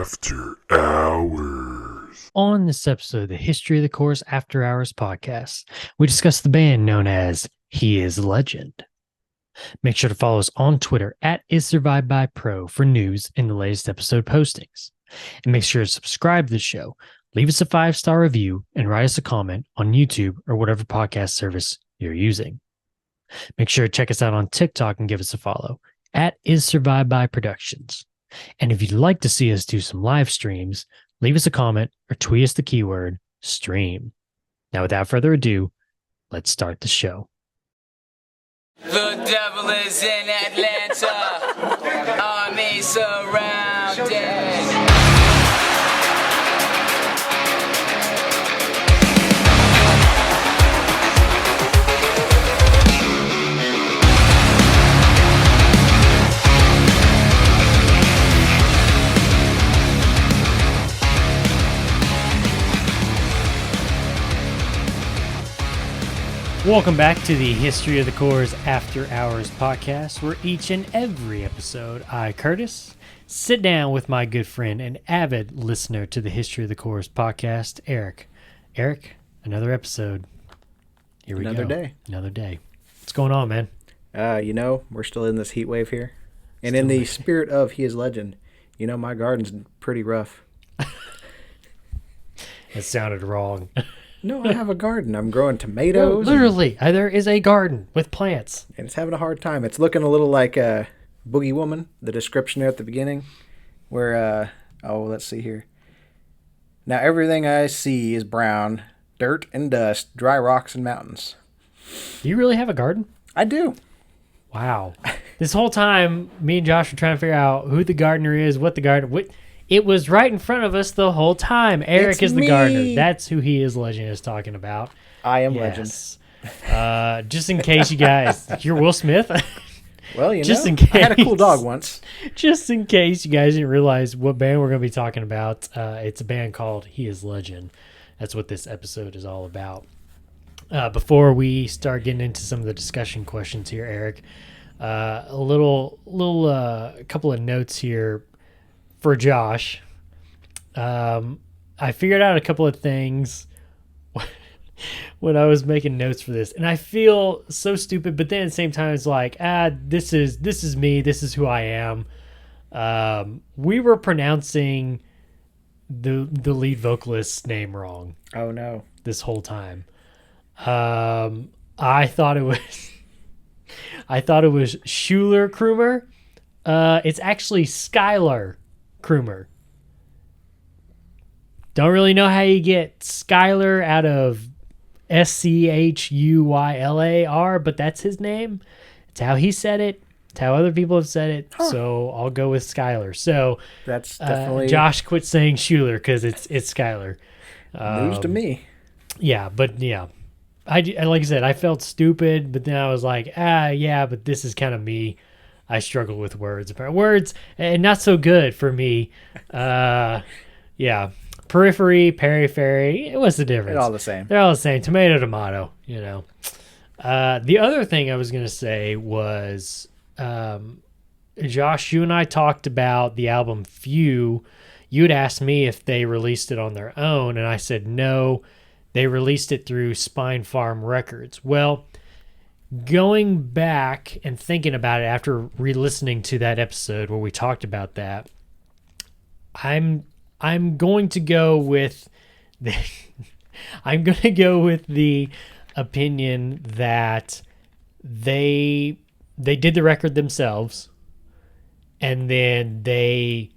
After Hours. On this episode of the History of the Course After Hours podcast, we discuss the band known as He Is Legend. Make sure to follow us on Twitter at IsSurvivedByPro for news and the latest episode postings. And make sure to subscribe to the show, leave us a 5-star review, and write us a comment on YouTube or whatever podcast service you're using. Make sure to check us out on TikTok and give us a follow at IsSurvivedByProductions. And if you'd like to see us do some live streams, leave us a comment or tweet us the keyword stream. Now, without further ado, let's start the show. The devil is in Atlanta, army surrounded. Welcome back to the History of the Course After Hours podcast, where each and every episode, I, Curtis, sit down with my good friend and avid listener to the History of the Course podcast, Erik. Erik, another episode. Here we go. Another day. What's going on, man? We're still in this heat wave here. And in the spirit of He is Legend, my garden's pretty rough. It sounded wrong. No, I have a garden. I'm growing tomatoes. No, literally, there is a garden with plants. And it's having a hard time. It's looking a little like Boogie Woman, the description there at the beginning, where, let's see here. Now everything I see is brown, dirt and dust, dry rocks and mountains. Do you really have a garden? I do. Wow. This whole time, me and Josh were trying to figure out who the gardener is, what the gardener... It was right in front of us the whole time. Erik is the gardener. That's who He Is Legend is talking about. I am Legend. Just in case you guys... You're Will Smith? Well, in case, I had a cool dog once. Just in case you guys didn't realize what band we're going to be talking about, it's a band called He Is Legend. That's what this episode is all about. Before we start getting into some of the discussion questions here, Erik, a couple of notes here for Josh. I figured out a couple of things when I was making notes for this, and I feel so stupid, but then at the same time it's like, this is me, this is who I am. We were pronouncing the lead vocalist's name wrong. Oh no. This whole time. I thought it was Schuler Krumer. It's actually Skylar Krumer. Don't really know how you get Skylar out of Schuylar, but that's his name. It's how he said it. It's how other people have said it. Huh. So I'll go with Skylar. So that's definitely Josh quit saying Schuler because it's Skylar. News to me. Yeah, but yeah. Like I said, I felt stupid, but then I was like, but this is kind of me. I struggle with words, and not so good for me. Periphery, periphery. What's the difference? They're all the same. They're all the same. Tomato, tomato. The other thing I was gonna say was, Josh, you and I talked about the album Few. You had asked me if they released it on their own, and I said no. They released it through Spine Farm Records. Well, going back and thinking about it after re-listening to that episode where we talked about that, I'm going to go with the opinion that they did the record themselves, and then they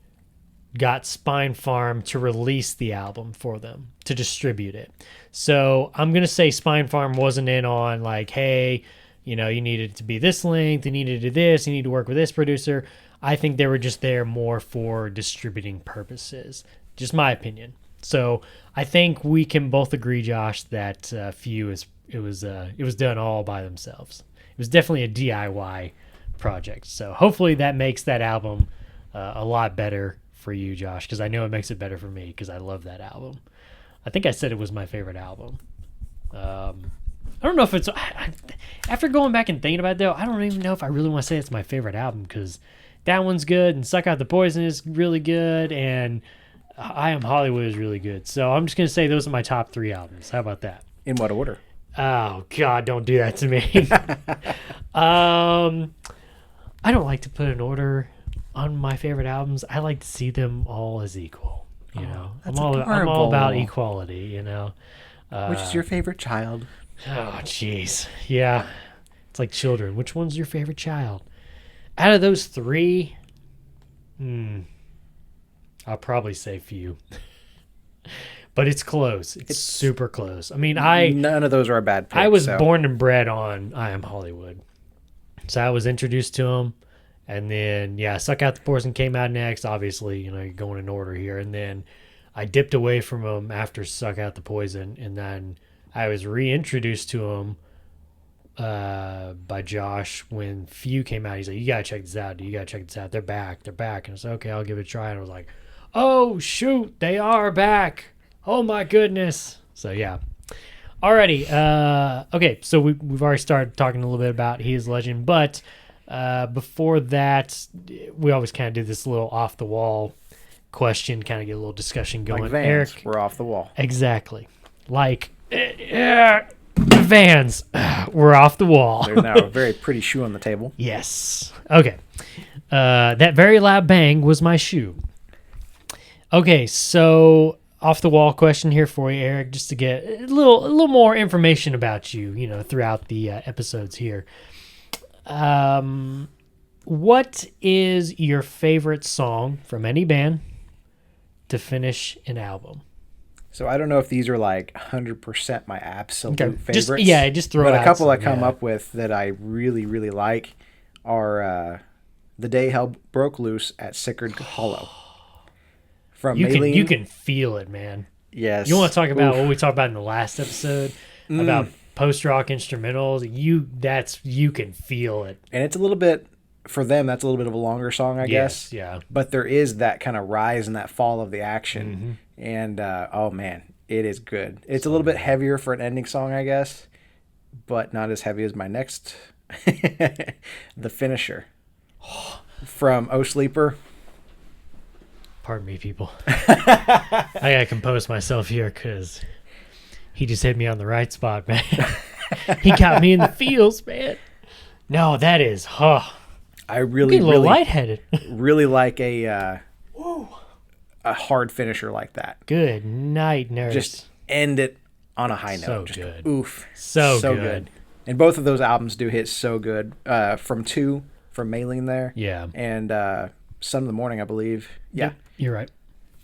got Spine Farm to release the album for them, to distribute it. So I'm going to say Spine Farm wasn't in on like, hey, you needed to be this length, you needed to do this, you need to work with this producer. I think they were just there more for distributing purposes. Just my opinion. So I think we can both agree, Josh, that Few it was done all by themselves. It was definitely a DIY project. So hopefully that makes that album a lot better for you, Josh, because I know it makes it better for me because I love that album. I think I said it was my favorite album. I don't know if it's... after going back and thinking about it, though, I don't even know if I really want to say it's my favorite album because that one's good, and Suck Out the Poison is really good, and I Am Hollywood is really good. So I'm just gonna say those are my top 3 albums. How about that? In what order? Oh God, don't do that to me. I don't like to put an order on my favorite albums. I like to see them all as equal. You know, that's I'm all about adorable. equality. You know. Which is your favorite child? Oh jeez, yeah. It's like children. Which one's your favorite child? Out of those 3, I'll probably say few. But it's close. It's super close. I mean, None of those are a bad pick. I was so. born and bred on I Am Hollywood. So I was introduced to him. And then, Suck Out the Poison came out next. Obviously, you know, you're going in order here. And then I dipped away from him after Suck Out the Poison. And then I was reintroduced to him by Josh when Few came out. He's like, you got to check this out. You got to check this out. They're back. They're back. And I was like, okay, I'll give it a try. And I was like, oh, shoot, they are back. Oh, my goodness. So, yeah. Alrighty. Okay, so we've already started talking a little bit about He Is Legend. But before that, we always kind of do this little off-the-wall question, kind of get a little discussion going. Like Vans, Eric, we're off the wall. exactly. Like, the Vans, we're off the wall. There's now a very pretty shoe on the table. Yes. Okay. That very loud bang was my shoe. Okay, so off the wall question here for you, Eric, just to get a little more information about you, you know, throughout the episodes here. What is your favorite song from any band to finish an album? So I don't know if these are like 100% my absolute favorites. Just throw but out a couple I some, come up with that I really, really like are The Day Hell Broke Loose at Sickard Hollow. From Maylene. You can feel it, man. Yes. You want to talk about Oof. what we talked about in the last episode about post-rock instrumentals? You can feel it. And it's a little bit, for them, that's a little bit of a longer song, I guess. Yeah. But there is that kind of rise and that fall of the action. And, oh man, it is good. It's a little bit heavier for an ending song, I guess. But not as heavy as my next. The Finisher. From Oh Sleeper. Pardon me, people. I gotta compose myself here because he just hit me on the right spot, man. He got me in the feels, man. No, that is, I I'm really, getting a little really, lightheaded. really like a hard finisher like that. Good night, nerds. Just end it on a high note. So Just good. Oof. So good. And both of those albums do hit so good. From Maylene there. Yeah. And Sun of the Morning, I believe. Yeah. Yep, you're right.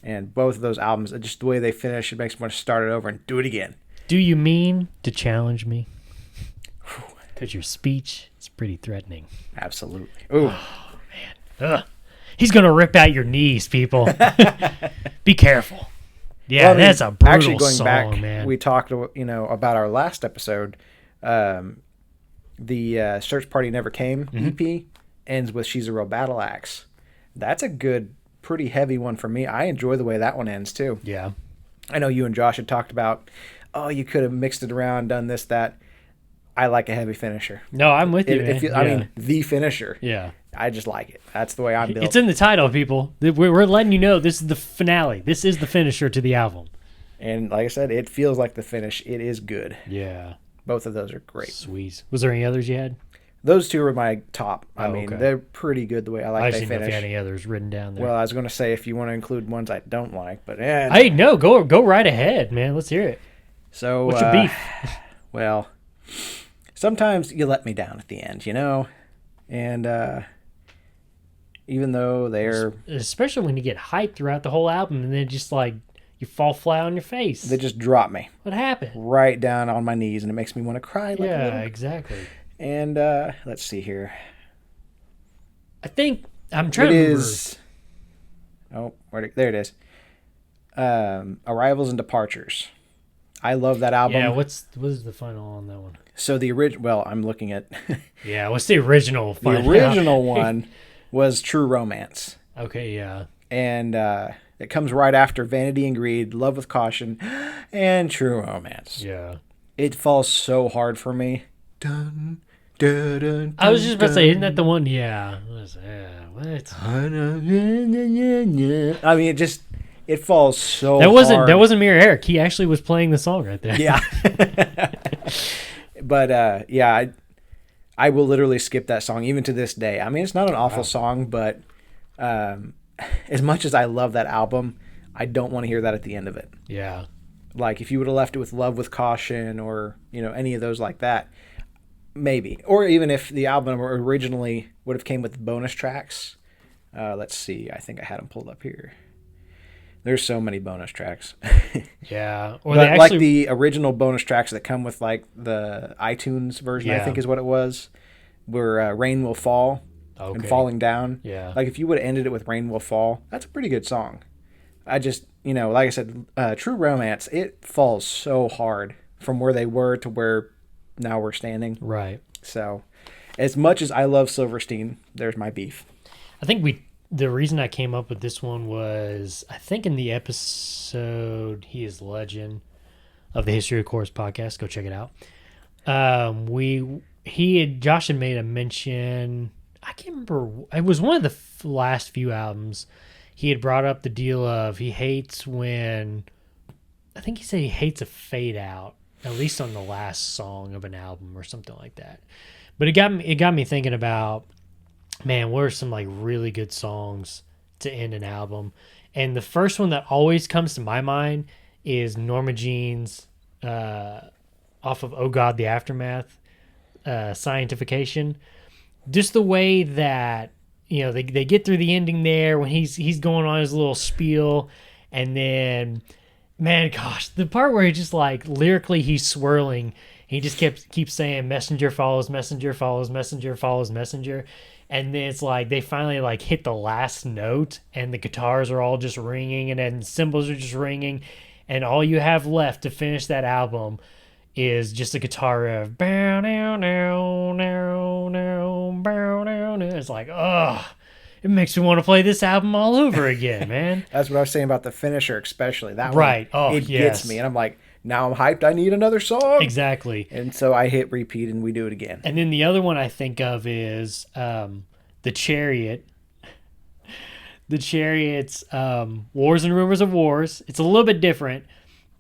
And both of those albums, just the way they finish, it makes me want to start it over and do it again. Do you mean to challenge me? Because your speech is pretty threatening. Absolutely. Ooh. Ugh. He's going to rip out your knees, people. Be careful. Yeah, Well, I mean, that's a brutal actually going song, back, man. we talked, about our last episode. The Search Party Never Came EP ends with She's a Real Battle Axe. That's a good, pretty heavy one for me. I enjoy the way that one ends too. Yeah. I know you and Josh had talked about, you could have mixed it around, done this, that. I like a heavy finisher. No, I'm with you, man. I mean, the finisher. Yeah. I just like it. That's the way I'm built. It's in the title, people. We're letting you know this is the finale. This is the finisher to the album. And like I said, it feels like the finish. It is good. Yeah. Both of those are great. Sweet. Was there any others you had? Those two are my top. I mean, okay. they're pretty good the way I I like just they didn't know if you had finish. any others written down there. Well, I was going to say if you want to include ones I don't like, but hey, no, go right ahead, man. Let's hear it. So What's your beef? Well, sometimes you let me down at the end, and even though they're Especially when you get hyped throughout the whole album and then just like you fall flat on your face. they just drop me What happened? right down on my knees, and it makes me want to cry. Like a Yeah, little. exactly. And let's see here. I think I'm trying It to remember. is. Oh, there it is. Arrivals and Departures. I love that album. Yeah, what is the final on that one? So the original. Well, I'm looking at Yeah, what's the original the final? original one was True Romance, Okay, yeah. and it comes right after Vanity and Greed, Love with Caution, and True Romance. Yeah. It falls so hard for me. Dun, I was just about to say, isn't that the one? Yeah. What? I mean, it falls so That hard. wasn't me or Eric. He actually was playing the song right there. Yeah. But yeah, I will literally skip that song even to this day. I mean, it's not an awful song, but as much as I love that album, I don't want to hear that at the end of it. Yeah. Like if you would have left it with Love with Caution or, any of those like that, maybe. Or even if the album originally would have came with bonus tracks. Let's see. I think I had them pulled up here. There's so many bonus tracks. Yeah. Or But like the original bonus tracks that come with like the iTunes version, I think is what it was, where Rain Will Fall and Falling Down. Yeah. Like if you would have ended it with Rain Will Fall, that's a pretty good song. I just, like I said, True Romance, it falls so hard from where they were to where now we're standing. Right. So as much as I love Silverstein, there's my beef. I think the reason I came up with this one was, I think in the episode He Is Legend of the History of Chorus podcast, go check it out. Josh had made a mention, I can't remember, it was one of the last few albums. He had brought up the deal of he hates when, I think he said he hates a fade out, at least on the last song of an album or something like that. But it got me thinking about, man, what are some like really good songs to end an album? And the first one that always comes to my mind is Norma Jean's off of Oh God, the Aftermath, Scientification. Just the way that, they get through the ending there when he's going on his little spiel, and then, man, gosh, the part where he just like lyrically he's swirling, he just keeps saying messenger follows messenger follows messenger follows messenger. And then it's like they finally like hit the last note and the guitars are all just ringing and then cymbals are just ringing. And all you have left to finish that album is just a guitar riff. It's like, ugh. It makes me want to play this album all over again, man. That's what I was saying about the finisher, especially. That right. one, it gets me. And I'm like, now I'm hyped. I need another song. Exactly. And so I hit repeat and we do it again. And then the other one I think of is The Chariot. The Chariot's Wars and Rumors of Wars. It's a little bit different,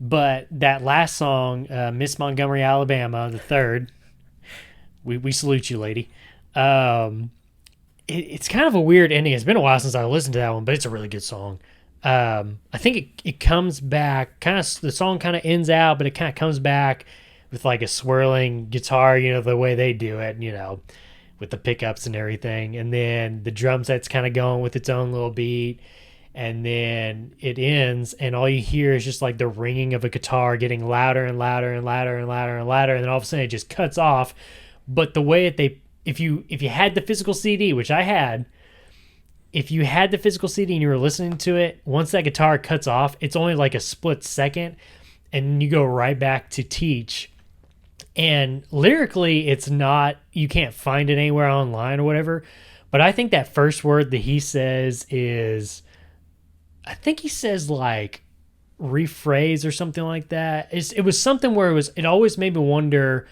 but that last song, Miss Montgomery, Alabama, the third, we salute you, lady. It's kind of a weird ending. It's been a while since I listened to that one, but it's a really good song. I think it comes back, the song kind of ends out, but it kind of comes back with like a swirling guitar, the way they do it, with the pickups and everything. And then the drum set's kind of going with its own little beat. And then it ends, and all you hear is just like the ringing of a guitar getting louder and louder and louder and louder and louder. And then all of a sudden it just cuts off. But the way that if you had the physical CD, which I had, if you had the physical CD and you were listening to it, once that guitar cuts off, it's only like a split second, and you go right back to Teach. And lyrically, it's not, you can't find it anywhere online or whatever. But I think that first word that he says is, I think he says like rephrase or something like that. It was something where it always made me wonder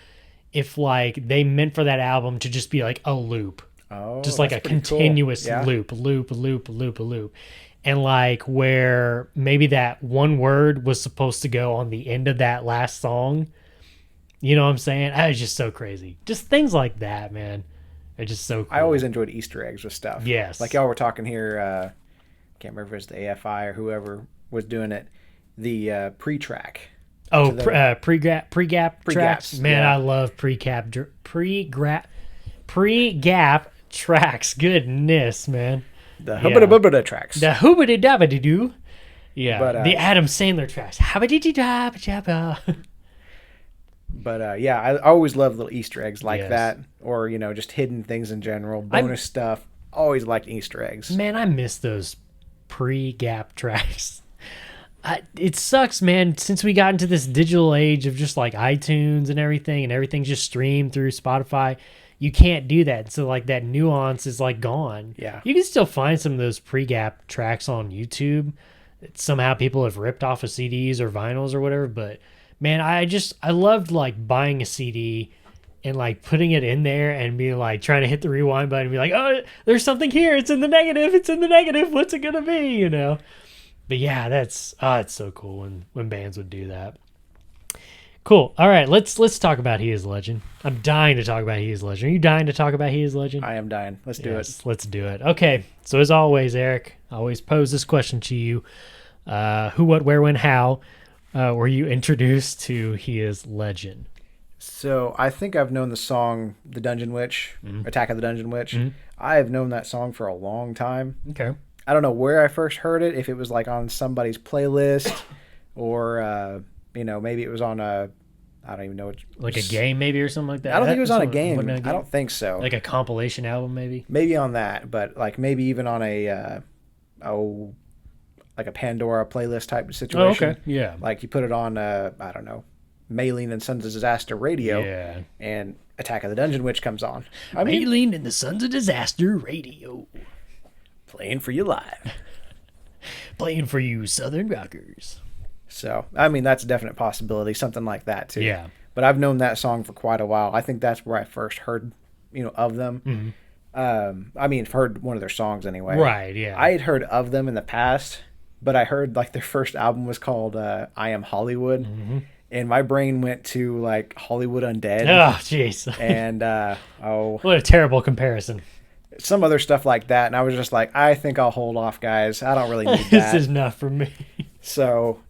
if like they meant for that album to just be like a loop. Oh, just like a continuous cool. Yeah. loop. And like where maybe that one word was supposed to go on the end of that last song. You know what I'm saying? That was just so crazy. Just things like that, man. They're just so cool. I always enjoyed Easter eggs with stuff. Yes. Like y'all were talking here, can't remember if it was the AFI or whoever was doing it, the pre-track. Oh, pre-gap tracks. Pre-gaps, Man, yeah. I love pre-gap tracks. Goodness, man. The hubba tracks. The hoobity-dabba-doo. Yeah, But, the Adam Sandler tracks. Habba-dee-dee-dabba-jabba. But yeah, I always love little Easter eggs like Yes. that, or just hidden things in general, bonus stuff. Always liked Easter eggs. Man, I miss those pre-gap tracks. It sucks, man, since we got into this digital age of just like iTunes and everything's just streamed through Spotify. You can't do that. So like that nuance is like gone. Yeah. You can still find some of those pre-gap tracks on YouTube. Somehow people have ripped off of CDs or vinyls or whatever, but man, I loved like buying a CD and like putting it in there and being like trying to hit the rewind button and be like, oh, there's something here. It's in the negative. It's in the negative. What's it gonna be? You know. But yeah, it's so cool when bands would do that. Cool. All right, let's talk about He Is Legend. I'm dying to talk about He Is Legend. Are you dying to talk about He Is Legend? I am dying. Let's do it. Let's do it. Okay. So as always, Eric, I always pose this question to you: who, what, where, when, how were you introduced to He Is Legend? So I think I've known the song "The Dungeon Witch," "Attack of the Dungeon Witch." I have known that song for a long time. Okay. I don't know where I first heard it. If it was like on somebody's playlist, or maybe it was on I don't even know what. Like a game maybe or something like that? I don't think it was on a game. Wasn't it a game? I don't think so. Like a compilation album maybe? Maybe on that, but like maybe even on a like a Pandora playlist type situation. Oh, okay. Yeah. Like you put it on I don't know, Maylene and Sons of Disaster radio. Yeah. And Attack of the Dungeon Witch comes on. Maylene and the Sons of Disaster radio. Playing for you live. Playing for you Southern rockers. So, I mean, that's a definite possibility, something like that, too. Yeah. But I've known that song for quite a while. I think that's where I first heard, of them. I mean, I've heard one of their songs anyway. Right, yeah. I had heard of them in the past, but I heard, like, their first album was called I Am Hollywood. And my brain went to, like, Hollywood Undead. Oh, jeez. And, what a terrible comparison. some other stuff like that. And I was just like, I think I'll hold off, guys. I don't really need that. This is not for me. So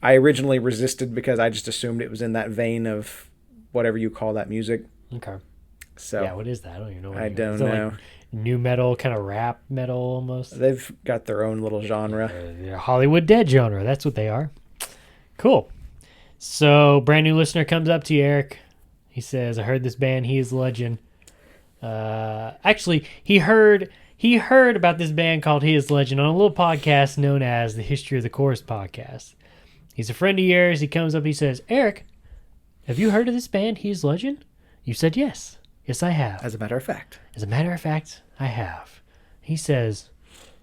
I originally resisted because I just assumed it was in that vein of whatever you call that music. Okay. So yeah, what is that? I don't even know. I don't know. Like new metal, kind of rap metal almost. They've got their own little genre. They're Hollywood Dead genre. That's what they are. Cool. So, brand new listener comes up to you, Eric. He says, I heard this band, He Is Legend. Actually, he heard about this band called He Is Legend on a little podcast known as the History of the Chorus podcast. He's a friend of yours. He comes up, he says, Eric, have you heard of this band, He Is Legend? You said yes. Yes, I have. As a matter of fact. As a matter of fact, I have. He says,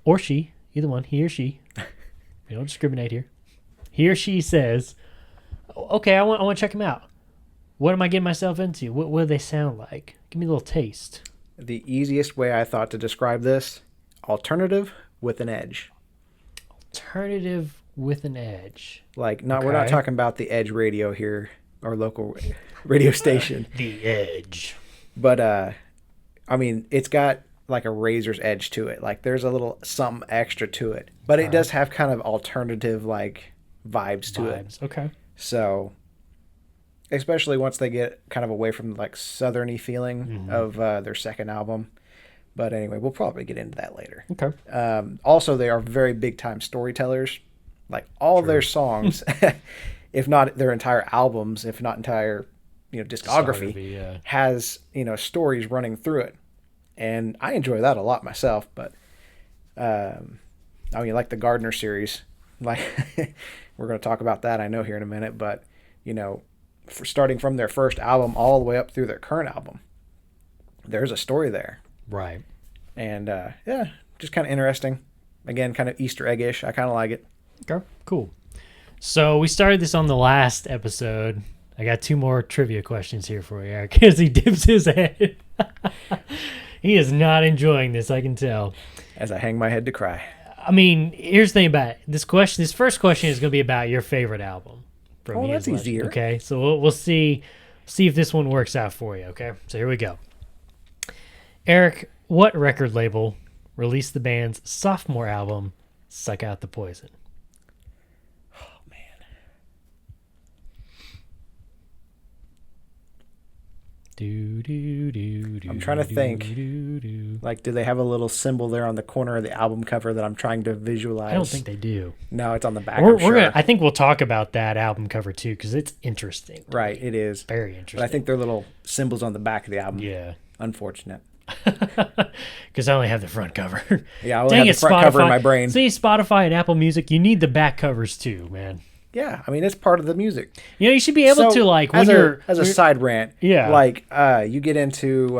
or she, either one, he or she. We don't discriminate here. He or she says, okay, I want to check them out. What am I getting myself into? What do they sound like? Give me a little taste. The easiest way I thought to describe this, alternative with an edge. Alternative with an edge. Like, no, Okay. We're not talking about the Edge radio here, our local radio station. The Edge. But, I mean, it's got like a razor's edge to it. Like, there's a little something extra to it. But it does have kind of alternative, like, vibes to it. Okay. So, especially once they get kind of away from, like, southerny feeling of their second album. But anyway, we'll probably get into that later. Okay. Also, they are very big-time storytellers. Like, all of their songs, if not their entire albums, if not entire, discography, has, stories running through it. And I enjoy that a lot myself. But, I mean, like the Gardner series, like, we're going to talk about that, I know, here in a minute. But, starting from their first album all the way up through their current album, there's a story there. Right. And, yeah, just kind of interesting. Again, kind of Easter egg-ish. I kind of like it. Okay, cool. So we started this on the last episode. I got 2 more trivia questions here for you, Eric, because he dips his head. He is not enjoying this, I can tell. As I hang my head to cry. I mean, here's the thing about it. This first question is going to be about your favorite album. From He That's Is Legend, easier. Okay, so we'll see if this one works out for you, okay? So here we go. Eric, what record label released the band's sophomore album, Suck Out the Poison? I'm trying to think. Like, do they have a little symbol there on the corner of the album cover that I'm trying to visualize? I don't think they do. No, it's on the back. We're gonna. I think we'll talk about that album cover too because it's interesting. Right, it is. Very interesting. But I think they're little symbols on the back of the album. Yeah. Unfortunate. Because I only have the front cover. Yeah, I only have the front cover in my brain. See, Spotify and Apple Music, you need the back covers too, man. Yeah, I mean, it's part of the music. You should be able to, like, when as a side rant, yeah, like, you get into,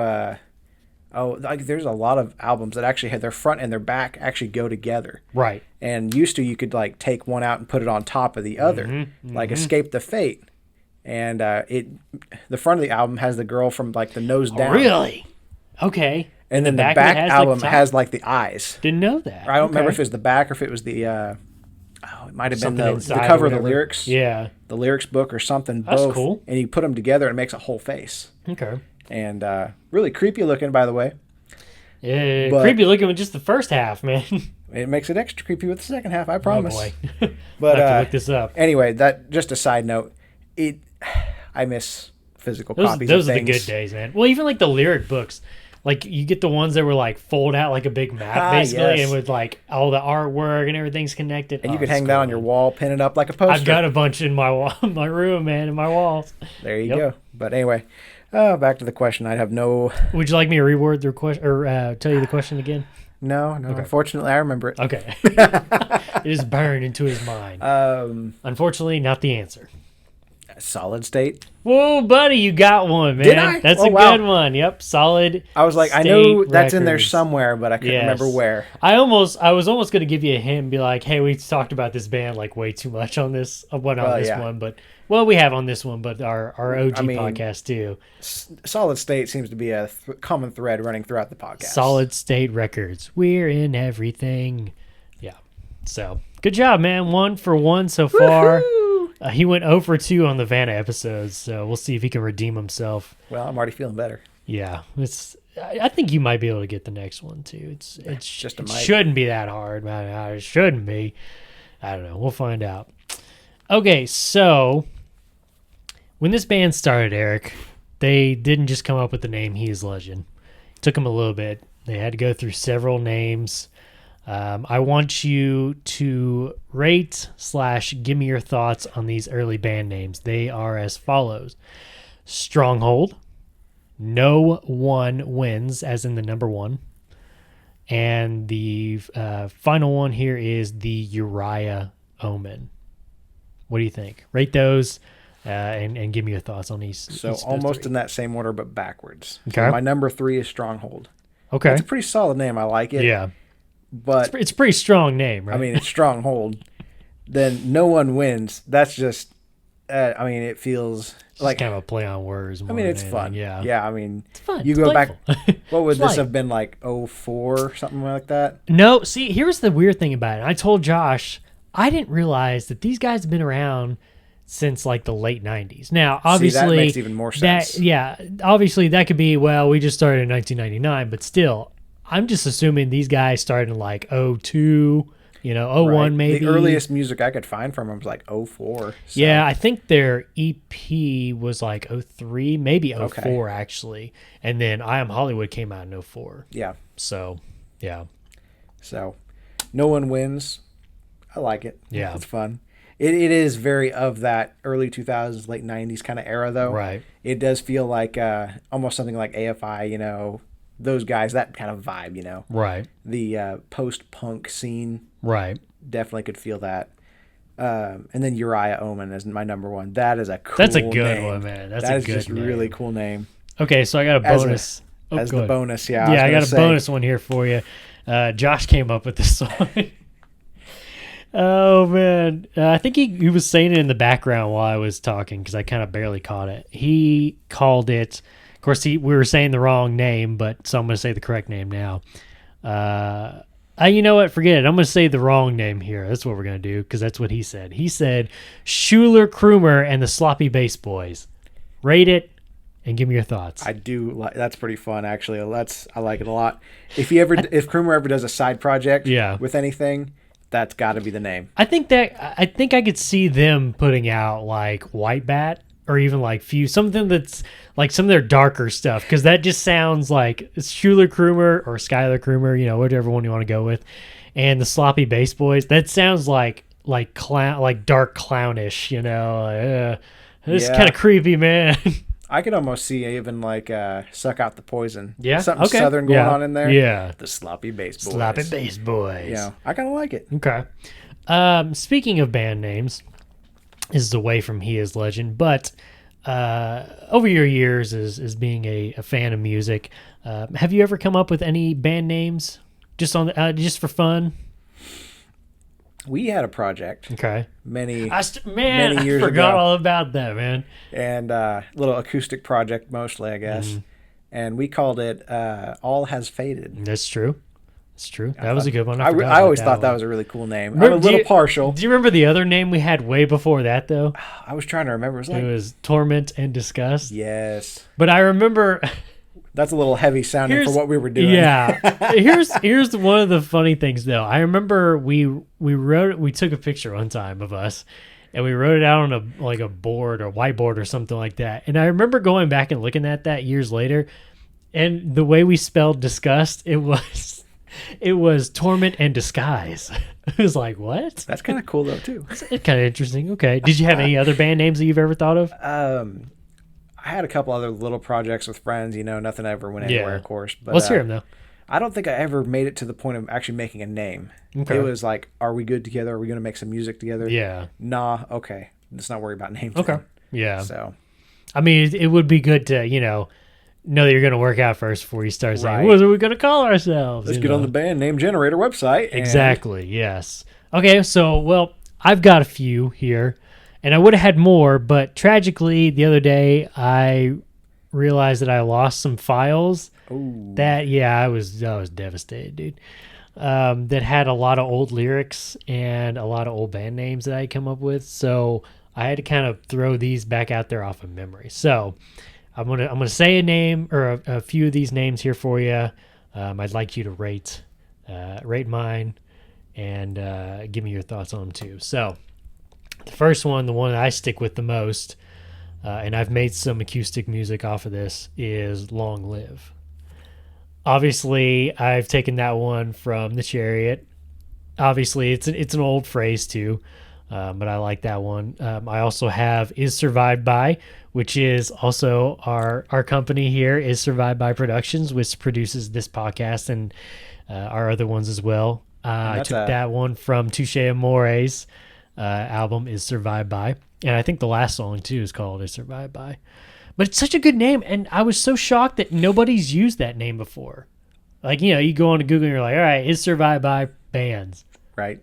like, there's a lot of albums that actually have their front and their back actually go together. Right. And used to, you could, like, take one out and put it on top of the other, like Escape the Fate. And the front of the album has the girl from like the nose down. Really? Okay. And then the of it back has, album top? has like the eyes. Didn't know that. I don't remember if Okay. it was the back or if it was the it might have been Something the inside or cover of the whatever. lyrics. Yeah. The lyrics book or something. That's both. cool. And you put them together and it makes a whole face. Okay. And really creepy looking, by the way. Yeah, But- creepy looking with just the first half, man. It makes it extra creepy with the second half, I Oh promise. boy. But I'll have to look this up. anyway, that just a side note. I miss physical copies Those of are the things. good days, man. Well, even like the lyric books, like you get the ones that were like fold out like a big map, basically, yes. and with like all the artwork and everything's connected. And you Oh, could it's hang that on cool. your wall, pin it up like a poster. I've got a bunch in my wall, my room, man, in my walls. There you Yep. go. But anyway, back to the question. I have no. Would you like me to reword the question or tell you the question again? No. Unfortunately, I remember it. Okay. It is burned into his mind. Unfortunately, not the answer. Solid state. Whoa, buddy, you got one, man. Did I? That's Oh, a wow. good one. Yep, solid. I was like, I State know that's in there records. somewhere, but I couldn't remember Yes. where. I was almost going to give you a hint and be like, hey, we talked about this band like way too much on this one, yeah. one, but well, we have on this one, but our OG I mean, podcast too. Solid state seems to be a common thread running throughout the podcast. Solid State Records. We're in everything. Yeah. So good job, man. 1 for 1 so far. He went 0 for 2 on the Vanna episodes, so we'll see if he can redeem himself. Well, I'm already feeling better. Yeah, I think you might be able to get the next one too. It's Just a it might. shouldn't be that hard, man. It shouldn't be. I don't know. We'll find out. Okay, so when this band started, Eric, they didn't just come up with the name He Is Legend. It took them a little bit. They had to go through several names. I want you to rate / give me your thoughts on these early band names. They are as follows: Stronghold, No One Wins, as in the number one, and the final one here is the Uriah Omen. What do you think? Rate those and give me your thoughts on these. So those almost three. in that same order, but backwards. So Okay. my number 3 is Stronghold. Okay. It's a pretty solid name. I like it. Yeah. But It's a pretty strong name, right? I mean, it's Stronghold. Then No One Wins. That's just. I mean, it feels It's like. kind of a play on words. I more mean, than it's anything. fun. Yeah. Yeah. I mean, It's fun. you It's go back. playful. What would It's this light. have been like? 04, something like that. No, see, here's the weird thing about it. I told Josh, I didn't realize that these guys have been around since like the late 90s. Now, obviously, makes even more sense. Obviously that could be, well, we just started in 1999, but still, I'm just assuming these guys started in like 02, 01 Right. maybe. The earliest music I could find from them was like 04. So. Yeah, I think their EP was like 03, maybe 04 actually. And then I Am Hollywood came out in 04. Yeah. So, yeah. So, No One Wins. I like it. Yeah. It's fun. It is very of that early 2000s, late 90s kind of era, though. Right. It does feel like almost something like AFI, those guys, that kind of vibe, Right. The post-punk scene, Right. definitely could feel that. And then Uriah Omen is my number 1. That is a cool That's a good name. one, man. That's That a is good just a name. really cool name. Okay, so I got a As a- bonus. As go the ahead. bonus, yeah. I got was a gonna say, bonus one here for you. Josh came up with this song. Oh man, I think he was saying it in the background while I was talking because I kind of barely caught it. He called it. Of course, we were saying the wrong name, but so I'm going to say the correct name now. You know what? Forget it. I'm going to say the wrong name here. That's what we're going to do because that's what he said. He said Schuler Krumer and the Sloppy Bass Boys. Rate it and give me your thoughts. I do like that's pretty fun actually. I like it a lot. If Krumer ever does a side project Yeah. with anything, that's got to be the name. I think I could see them putting out like White Bat or even like something that's like some of their darker stuff because that just sounds like it's Schuler Krumer or Skylar Krumer, whichever one you want to go with, and the Sloppy Bass Boys. That sounds like clown, like dark clownish, this is Yeah. kind of creepy, man. I could almost see even like Suck Out the Poison. Yeah, Something okay. southern going Yeah. on in there. Yeah, The Sloppy Bass Boys. Sloppy Bass Boys. Yeah. I kind of like it. Okay. Speaking of band names, this is away from He Is Legend, but over your years as being a fan of music, have you ever come up with any band names just on just for fun? we had a project Okay. many Man, many years I forgot ago. all about that, man. And little acoustic project mostly, I guess. Mm-hmm. And we called it All Has Faded. That's true. That's true. That was a good one. I forgot I about always thought one. that was a really cool name. I'm Remember- a little partial. Do you remember the other name we had way before that, though? I was trying to remember. It was like, It was Torment and Disgust. yes. But I remember... That's a little heavy sounding for what we were doing. Yeah. here's one of the funny things though. I remember we took a picture one time of us and we wrote it out on a board or whiteboard or something like that. And I remember going back and looking at that years later, and the way we spelled disgust, it was torment and disguise. It was like, what? That's kind of cool though too. It's kind of interesting. Okay. Did you have any other band names that you've ever thought of? I had a couple other little projects with friends, nothing ever went anywhere, Yeah. of course. But Let's hear them though. I don't think I ever made it to the point of actually making a name. Okay. It was like, are we good together? Are we going to make some music together? Yeah. Nah, okay. Let's not worry about names. Okay. then. Yeah. So, I mean, it would be good to, know that you're going to work out first before you start saying, Right. what are we going to call ourselves? let's You get on know? the band name generator website. and- Exactly. Yes. Okay. So, well, I've got a few here, and I would have had more, but tragically, the other day I realized that I lost some files. Ooh. I was devastated, dude. That had a lot of old lyrics and a lot of old band names that I had come up with. So I had to kind of throw these back out there off of memory. So I'm gonna say a name or a few of these names here for you. I'd like you to rate mine and give me your thoughts on them too. So the first one, the one that I stick with the most, and I've made some acoustic music off of this, is Long Live. Obviously, I've taken that one from The Chariot. Obviously, it's an old phrase too, but I like that one. I also have Is Survived By, which is also our company here, Is Survived By Productions, which produces this podcast and our other ones as well. I took that one from Touche Amore's album, Is Survived By. And I think the last song, too, is called Is Survived By. But it's such a good name, and I was so shocked that nobody's used that name before. Like, you go on to Google and you're like, all right, Is Survived By bands. Right.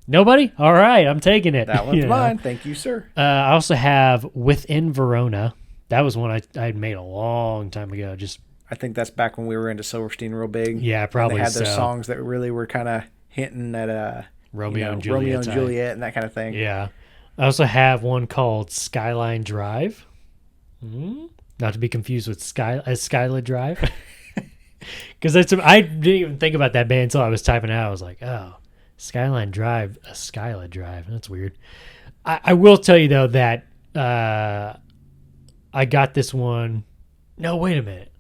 Nobody? All right, I'm taking it. That one's mine. Thank you, sir. I also have Within Verona. That was one I had made a long time ago. I think that's back when we were into Silverstein real big. Yeah, probably They had those so. songs that really were kind of hinting at Romeo and Romeo and Juliet. Juliet and that kind of thing. Yeah. I also have one called Skyline Drive. Not to be confused with Skyla Drive. Because I didn't even think about that band until I was typing it out. I was like, oh, Skyline Drive, a Skyla Drive. That's weird. I will tell you, though, that I got this one. No, wait a minute.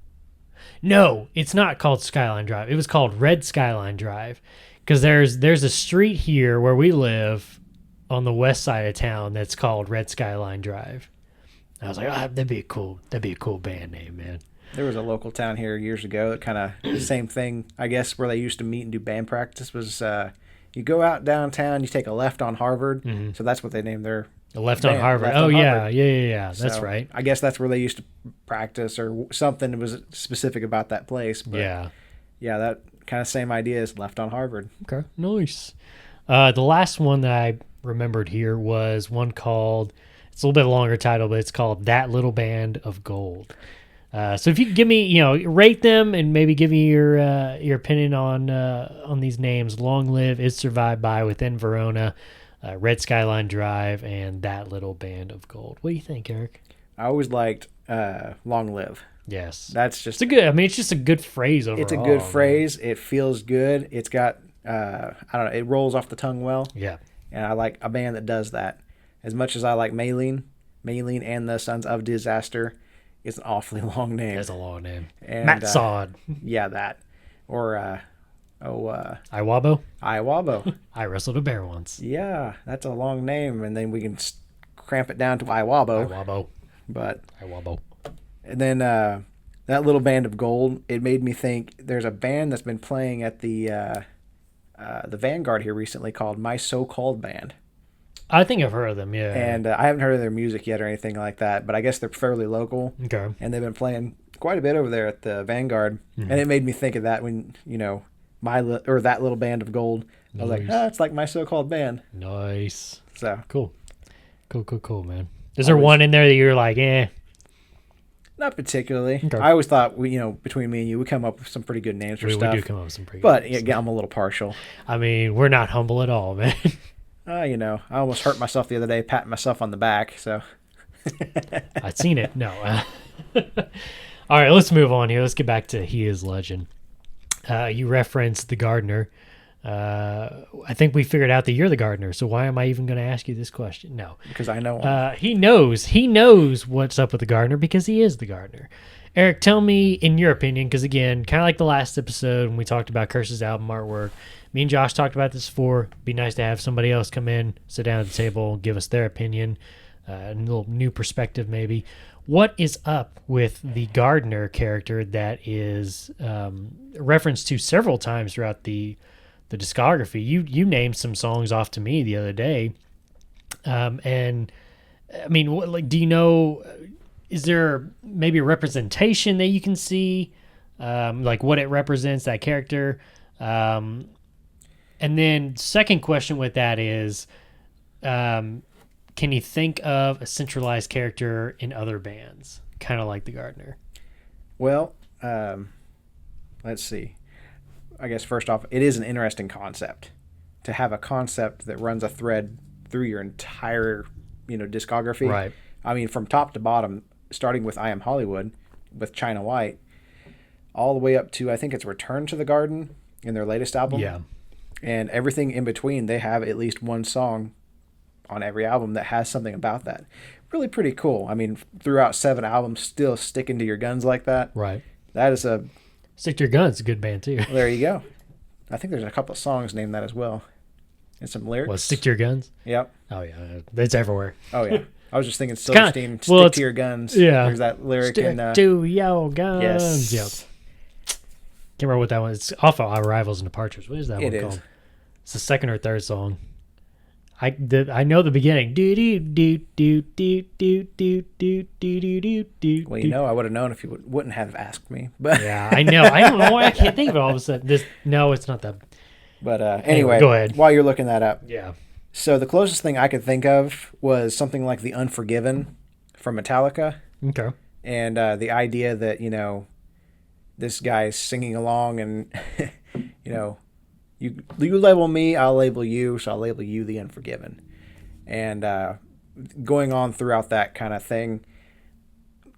No, it's not called Skyline Drive. It was called Red Skyline Drive. Because there's a street here where we live on the west side of town that's called Red Skyline Drive. I was like, oh, that'd be a cool band name, man. There was a local town here years ago that kind of the same thing, I guess, where they used to meet and do band practice was you go out downtown, you take a left on Harvard. Mm-hmm. So that's what they named their Left band, on Harvard. Left Oh, on yeah. Harvard. Yeah. That's So right. I guess that's where they used to practice or something that was specific about that place. But Yeah. that kind of same idea is Left on Harvard. Okay, nice. The last one that I remembered here was one called, it's a little bit longer title, but it's called That Little Band of Gold. So if you could give me, rate them and maybe give me your opinion on these names: Long Live, Is Survived By, Within Verona, Red Skyline Drive, and That Little Band of Gold. What do you think, Eric? I always liked Long Live. Yes, That's just it's just a good phrase overall. it's a good phrase. It feels good. It's got I don't know, it rolls off the tongue well. Yeah. And I like a band that does that. As much as I like Maylene and the Sons of Disaster, it's an awfully long name. That's a long name. And, Matt Sod. Yeah, that. Or Iwabo. Iwabo. I wrestled a bear once. Yeah, that's a long name, and then we can cramp it down to Iwabo. Iwabo. But Iwabo. and then that little band of gold, it made me think there's a band that's been playing at the Vanguard here recently called My So-Called Band. I think I've heard of them, yeah. And I haven't heard of their music yet or anything like that, but I guess they're fairly local. Okay. And they've been playing quite a bit over there at the Vanguard. Mm-hmm. And it made me think of that when, That Little Band of Gold. I was like, it's like my so-called band. Nice. So Cool, man. Is there one in there that you're like, not particularly. Okay. I always thought between me and you, we come up with some pretty good names for we stuff. do come up with some pretty But good names. again, I'm a little partial. I mean, we're not humble at all, man. I almost hurt myself the other day patting myself on the back. So I've seen it. No. All right, let's move on here. Let's get back to He Is Legend. You referenced the gardener. I think we figured out that you're the gardener. So why am I even going to ask you this question? No. because I know He knows what's up with the gardener because he is the gardener. Eric, tell me, in your opinion, because again, kind of like the last episode when we talked about Curse's album artwork, me and Josh talked about this before. It'd be nice to have somebody else come in, sit down at the table, give us their opinion, a little new perspective maybe. What is up with the gardener character that is referenced to several times throughout the discography? You named some songs off to me the other day, and I mean, do you know? Is there maybe a representation that you can see, like what it represents, that character? And then second question with that is, can you think of a centralized character in other bands, kind of like the gardener? Well, let's see. I guess first off, it is an interesting concept to have a concept that runs a thread through your entire, discography. Right. I mean, from top to bottom, starting with I Am Hollywood with China White, all the way up to, I think it's Return to the Garden in their latest album. Yeah. And everything in between, they have at least one song on every album that has something about that. Really pretty cool. I mean, throughout 7 albums, still sticking to your guns like that. Right. That is a... Stick to Your Guns, a good band too. There you go. I think there's a couple of songs named that as well. And some lyrics. Well, Stick to Your Guns? Yep. Oh yeah, it's everywhere. Oh yeah. I was just thinking kinda- Silverstein, well, Stick to Your Guns. yeah. There's that lyric Stick in... to your guns. yes. Yep. Can't remember what that one is. It's off of Arrivals and Departures. What is that It one is. called? It's the second or third song. I know the beginning. Do do do do do do do do do do do. Well, I would have known if you wouldn't have asked me. But Yeah, I know. I don't know why I can't think of it all of a sudden. No, it's not that. But anyway, go ahead. While you're looking that up. Yeah. So the closest thing I could think of was something like The Unforgiven from Metallica. Okay. And the idea that, this guy's singing along and, you label me, I'll label you, so I'll label you the Unforgiven. And going on throughout that kind of thing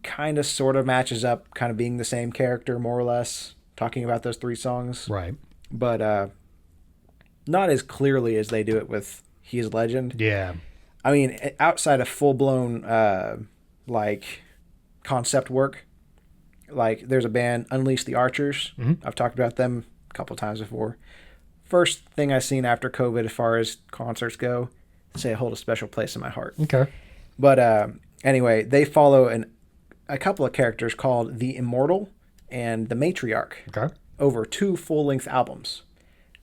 kind of sort of matches up, kind of being the same character, more or less, talking about those 3 songs. Right. But not as clearly as they do it with He Is Legend. Yeah. I mean, outside of full-blown, concept work, like there's a band, Unleash the Archers. Mm-hmm. I've talked about them a couple times before. First thing I've seen after COVID as far as concerts go, say hold a special place in my heart. Okay. But anyway, they follow a couple of characters called the Immortal and the Matriarch Okay. over 2 full-length albums.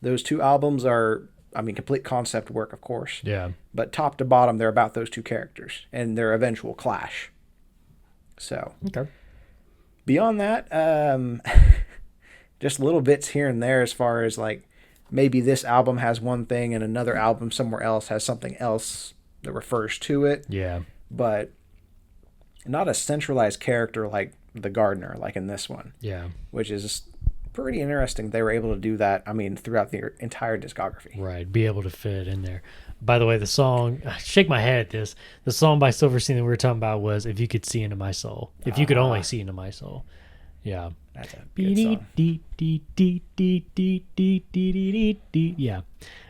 Those 2 albums are, complete concept work, of course. Yeah. But top to bottom, they're about those 2 characters and their eventual clash. So, Okay. beyond that, just little bits here and there as far as maybe this album has one thing and another album somewhere else has something else that refers to it. Yeah. But not a centralized character like the gardener, like in this one. Yeah. Which is pretty interesting. They were able to do that, throughout their entire discography. Right. Be able to fit it in there. By the way, the song, I shake my head at this. The song by Silverstein that we were talking about was If You Could See Into My Soul. If you could only see into my soul. Yeah. That's a good song. Yeah.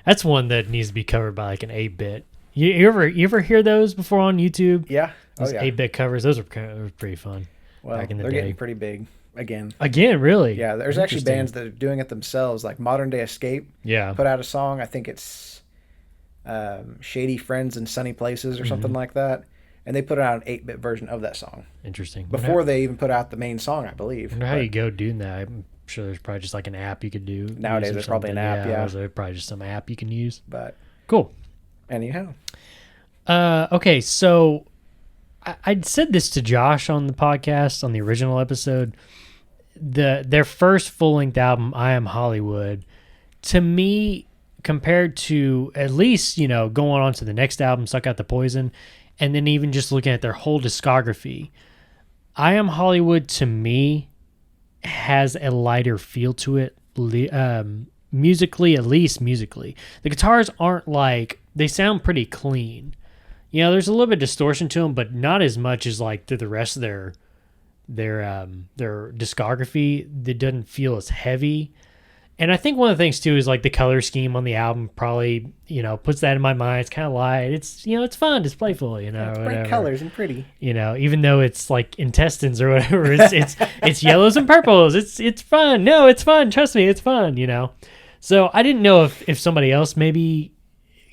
That's one that needs to be covered by an 8-bit. You ever hear those before on YouTube? Yeah. Those 8-bit covers, those are pretty fun. Well, back in the they're day. getting pretty big again. Again, really? Yeah, there's actually Interesting. bands that are doing it themselves, like Modern Day Escape. Yeah. Put out a song. I think it's Shady Friends in Sunny Places or something like that. And they put out an 8-bit version of that song Interesting. before they even put out the main song, I believe. I wonder how But you go doing that. I'm sure there's probably just an app you could do. Nowadays, use or there's probably an something. app, yeah. Or there's probably just some app you can use. But Cool. anyhow, Okay, so I said this to Josh on the podcast on the original episode. Their first full length album, I Am Hollywood, to me, compared to at least, going on to the next album, Suck Out the Poison, and then even just looking at their whole discography, I Am Hollywood to me has a lighter feel to it, musically, at least musically. The guitars aren't like, they sound pretty clean. There's a little bit of distortion to them, but not as much as like through the rest of their discography. That doesn't feel as heavy. And I think one of the things too is like the color scheme on the album probably, puts that in my mind. It's kind of light. It's, it's fun. It's playful, It's bright colors and pretty. Even though it's like intestines or whatever, it's yellows and purples. It's fun. No, it's fun. Trust me, it's fun. So I didn't know if somebody else maybe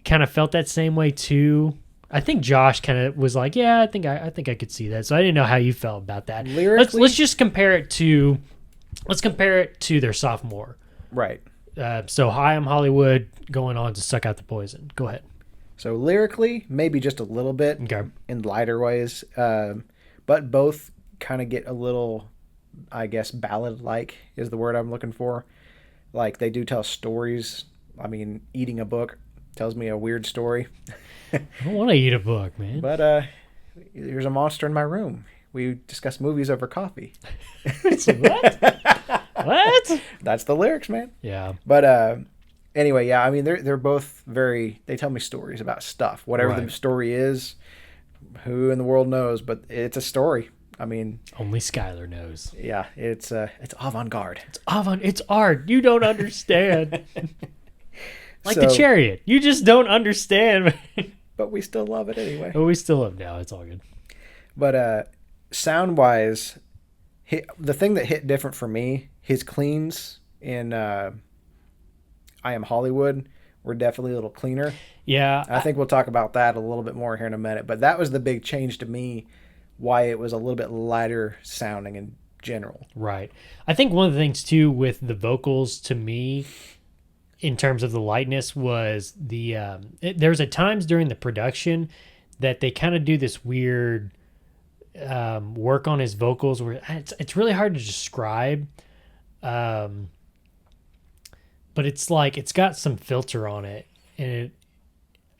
kind of felt that same way too. I think Josh kind of was like, yeah, I think I could see that. So I didn't know how you felt about that. Lyrically, let's just compare it to their sophomore. Right. So I Am Hollywood going on to Suck Out the Poison. Go ahead. So lyrically, maybe just a little bit in lighter ways, but both kind of get a little, I guess, ballad-like is the word I'm looking for. Like they do tell stories. I mean, eating a book tells me a weird story. I don't want to eat a book, man. But there's a monster in my room. We discuss movies over coffee. What? What? That's the lyrics, man. Yeah. But anyway, yeah, I mean they're both very, they tell me stories about stuff. Whatever the story is, who in the world knows, but it's a story. I mean, only Skylar knows. Yeah, it's avant-garde. It's art. You don't understand. Like the Chariot. You just don't understand. But we still love it anyway. But we still love it now. It's all good. But sound-wise, the thing that hit different for me, his cleans in I Am Hollywood were definitely a little cleaner. Yeah. I think we'll talk about that a little bit more here in a minute. But that was the big change to me, why it was a little bit lighter sounding in general. Right. I think one of the things, too, with the vocals to me, in terms of the lightness, was there's at times during the production that they kind of do this weird work on his vocals where it's really hard to describe. But it's like it's got some filter on it, and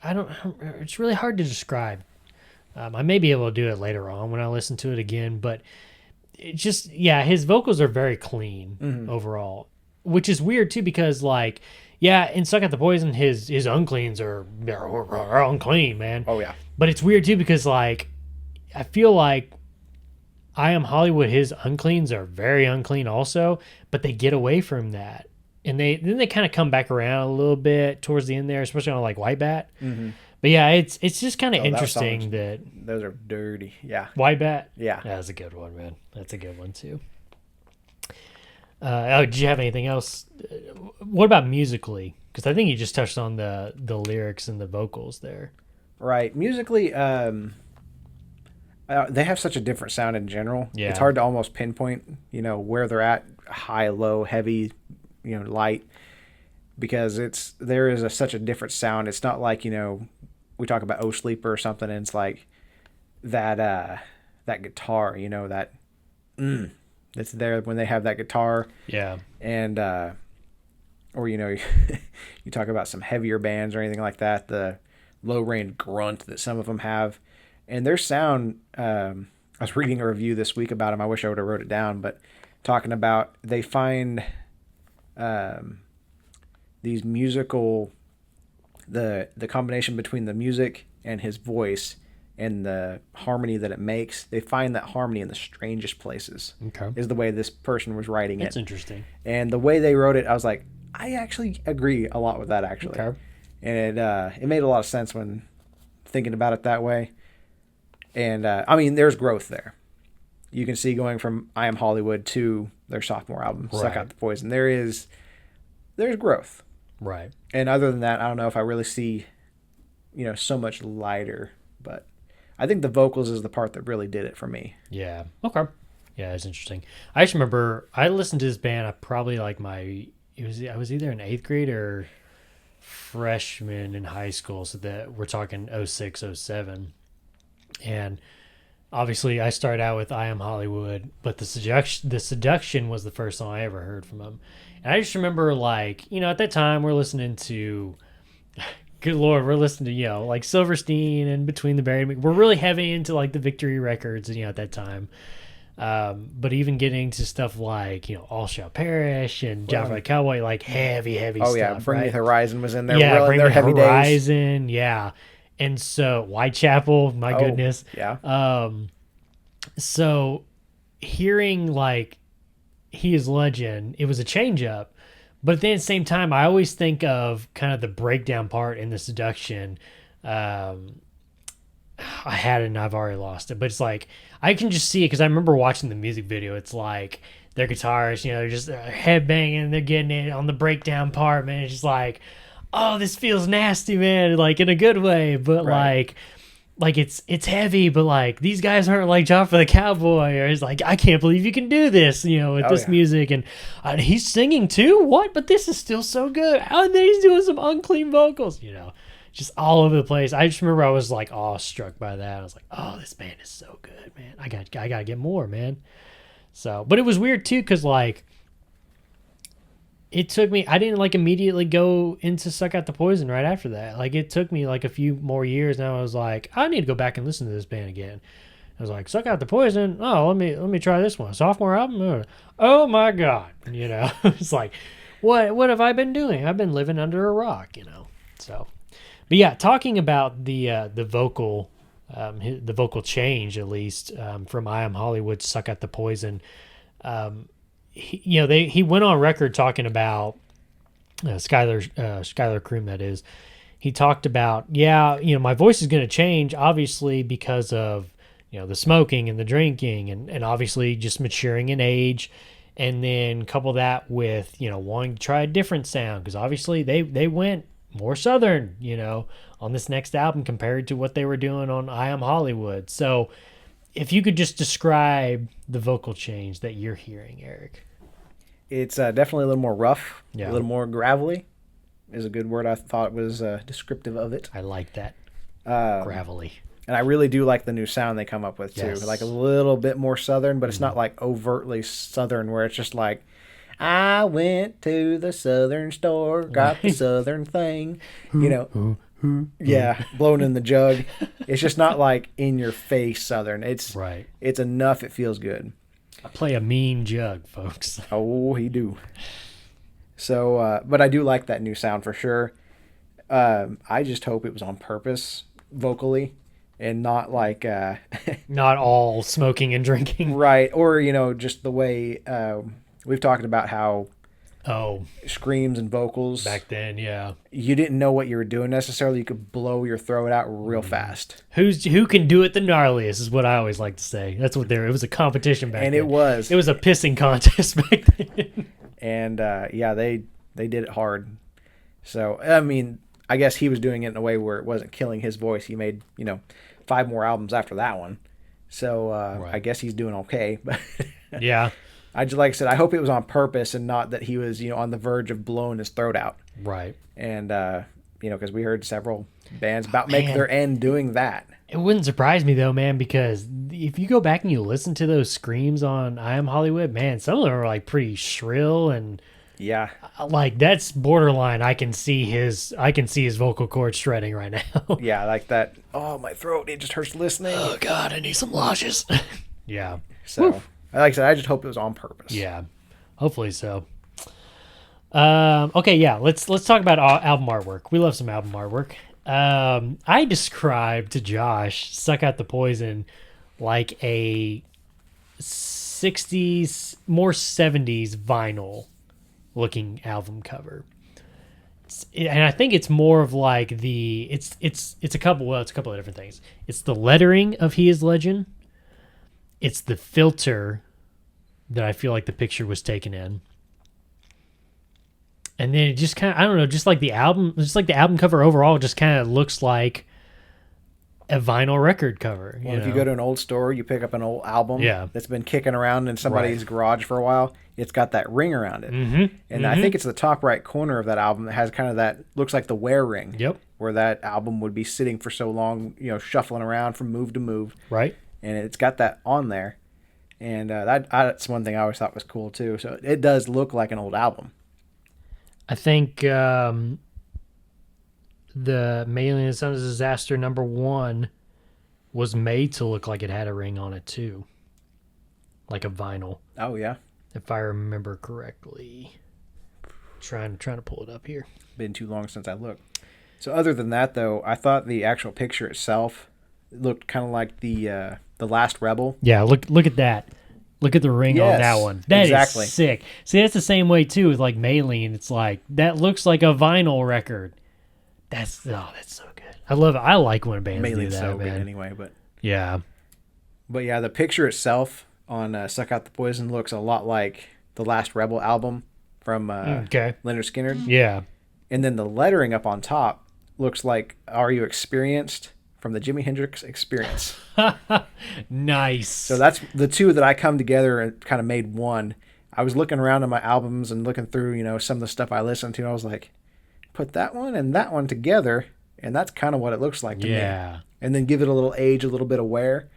it's really hard to describe. I may be able to do it later on when I listen to it again, but it just, his vocals are very clean overall, which is weird too, because like, in Suck Out the Poison, his uncleans are unclean, man. Oh yeah. But it's weird too, because like, I feel like I Am Hollywood, his uncleans are very unclean also, but they get away from that. And they kind of come back around a little bit towards the end there, especially on like White Bat. Mm-hmm. But yeah, it's just kind of interesting that those are dirty. Yeah. White Bat. Yeah, that's a good one, man. That's a good one too. Did you have anything else? What about musically? Because I think you just touched on the lyrics and the vocals there. Right. Musically, they have such a different sound in general. Yeah. It's hard to almost pinpoint, where they're at, high, low, heavy, light, because there is such a different sound. It's not like, we talk about O Sleeper or something, and it's like that guitar, that's there when they have that guitar. Yeah. And or you talk about some heavier bands or anything like that, the low range grunt that some of them have, and their sound, I was reading a review this week about them. I wish I would have wrote it down, but talking about they find these musical, the combination between the music and his voice and the harmony that it makes, they find that harmony in the strangest places. Okay. Is the way this person was writing it. That's interesting. And the way they wrote it, I was like, I actually agree a lot with that, actually. Okay. And it made a lot of sense when thinking about it that way. And I mean, there's growth there. You can see going from I Am Hollywood to their sophomore album, Right. Suck Out the Poison. There's growth. Right. And other than that, I don't know if I really see, so much lighter. But I think the vocals is the part that really did it for me. Yeah. Okay. Yeah, it's interesting. I just remember I listened to this band. I probably like I was either in 8th grade or freshman in high school. So that we're talking 06, 07. And obviously I started out with I Am Hollywood, but the seduction was the first song I ever heard from him. And I just remember, like, at that time we're listening to, good Lord, we're listening to, like Silverstein and Between the Buried. We're really heavy into like the Victory records, at that time. But even getting to stuff like, All Shall Perish and Job for the Cowboy, like heavy Oh stuff. yeah, Bring Me right? the Horizon was in there. Yeah, Well, in Bring their Me heavy days. Horizon, yeah. And so Whitechapel, my goodness. Yeah. So hearing like He Is Legend, it was a change up. But then at the same time, I always think of kind of the breakdown part in the seduction. I had it and I've already lost it. But it's like, I can just see it because I remember watching the music video. It's like their guitars, they're just headbanging, they're getting it on the breakdown part, man. It's just like, oh, this feels nasty, man, like in a good way. But Right. like it's heavy, but like these guys aren't like Job for the Cowboy, or it's like, I can't believe you can do this, with this yeah. music, and he's singing too. What? But this is still so good. And then he's doing some unclean vocals, just all over the place. I just remember I was like awestruck by that. I was like, oh, this band is so good, man. I gotta get more, man. So, but it was weird too, because like it took me, I didn't like immediately go into Suck Out the Poison right after that. Like it took me like a few more years. Now I was like, I need to go back and listen to this band again. I was like, Suck Out the Poison. Oh, let me try this one. Sophomore album. Oh my God. It's like, what have I been doing? I've been living under a rock, So, but yeah, talking about the vocal, the vocal change at least from I Am Hollywood to Suck Out the Poison. He went on record talking about Skylar Croom, that is. He talked about, my voice is going to change, obviously, because of, the smoking and the drinking and obviously just maturing in age. And then couple that with, wanting to try a different sound, because obviously they went more Southern, on this next album compared to what they were doing on I Am Hollywood. So if you could just describe the vocal change that you're hearing, Eric. It's definitely a little more rough, Yeah. a little more gravelly is a good word. I thought was descriptive of it. I like that. Gravelly. And I really do like the new sound they come up with, too. Yes. Like a little bit more Southern, but it's not like overtly Southern where it's just like, I went to the Southern store, got the Southern thing, yeah, blown in the jug. It's just not like in your face Southern. It's Right. It's enough. It feels good. I play a mean jug, folks. Oh, he do. So, but I do like that new sound for sure. I just hope it was on purpose vocally and not like Not all smoking and drinking. right, or just the way we've talked about how Oh, screams and vocals back then, yeah. you didn't know what you were doing necessarily. You could blow your throat out real fast. Who can do it the gnarliest is what I always like to say. That's what it was a competition back And then. it was. It was a pissing contest back then. And they did it hard. So I mean, I guess he was doing it in a way where it wasn't killing his voice. He made 5 more albums after that one. So Right. I guess he's doing okay. But Yeah. like I said, I hope it was on purpose and not that he was on the verge of blowing his throat out. Right. And because we heard several bands about make man. their end doing that. It wouldn't surprise me though, man, because if you go back and you listen to those screams on I Am Hollywood, man, some of them are like pretty shrill and Yeah. like that's borderline. I can see his vocal cords shredding right now. Yeah, like that. Oh, my throat, it just hurts listening. Oh God, I need some lashes. Yeah. So, like I said, I just hope it was on purpose. Yeah. Hopefully so. Okay, yeah. Let's talk about album artwork. We love some album artwork. I described to Josh "Suck Out the Poison" like a 60s, more 70s vinyl looking album cover. And I think it's more of like it's a couple of different things. It's the lettering of He Is Legend. It's the filter that I feel like the picture was taken in. And then it just kind of, I don't know, just like the album cover overall just kind of looks like a vinyl record cover. Well, if you go to an old store, you pick up an old album that's been kicking around in somebody's garage for a while, it's got that ring around it. Mm-hmm. And I think it's the top right corner of that album that has kind of that, looks like the wear ring. Yep. Where that album would be sitting for so long, shuffling around from move to move. Right. and it's got that on there. And that's one thing I always thought was cool too. So it does look like an old album. I think the Maylene and Sons Disaster #1 was made to look like it had a ring on it too, like a vinyl. Oh yeah, if I remember correctly. Trying to pull it up here. Been too long since I looked. So other than that, though, I thought the actual picture itself looked kind of like the Last Rebel. Yeah, look at that. Look at the ring on that one. That is sick. See, that's the same way too with like Maylene. It's like that looks like a vinyl record. That's so good. I love it. I like when bands do that. Maylene's so man. good anyway, but yeah, the picture itself on "Suck Out the Poison" looks a lot like the Last Rebel album from Leonard Skinner. Yeah, and then the lettering up on top looks like "Are You Experienced?" from the Jimi Hendrix Experience. Nice. So that's the two that I come together and kind of made one. I was looking around at my albums and looking through, some of the stuff I listened to. And I was like, put that one and that one together, and that's kind of what it looks like to me. And then give it a little age, a little bit of wear,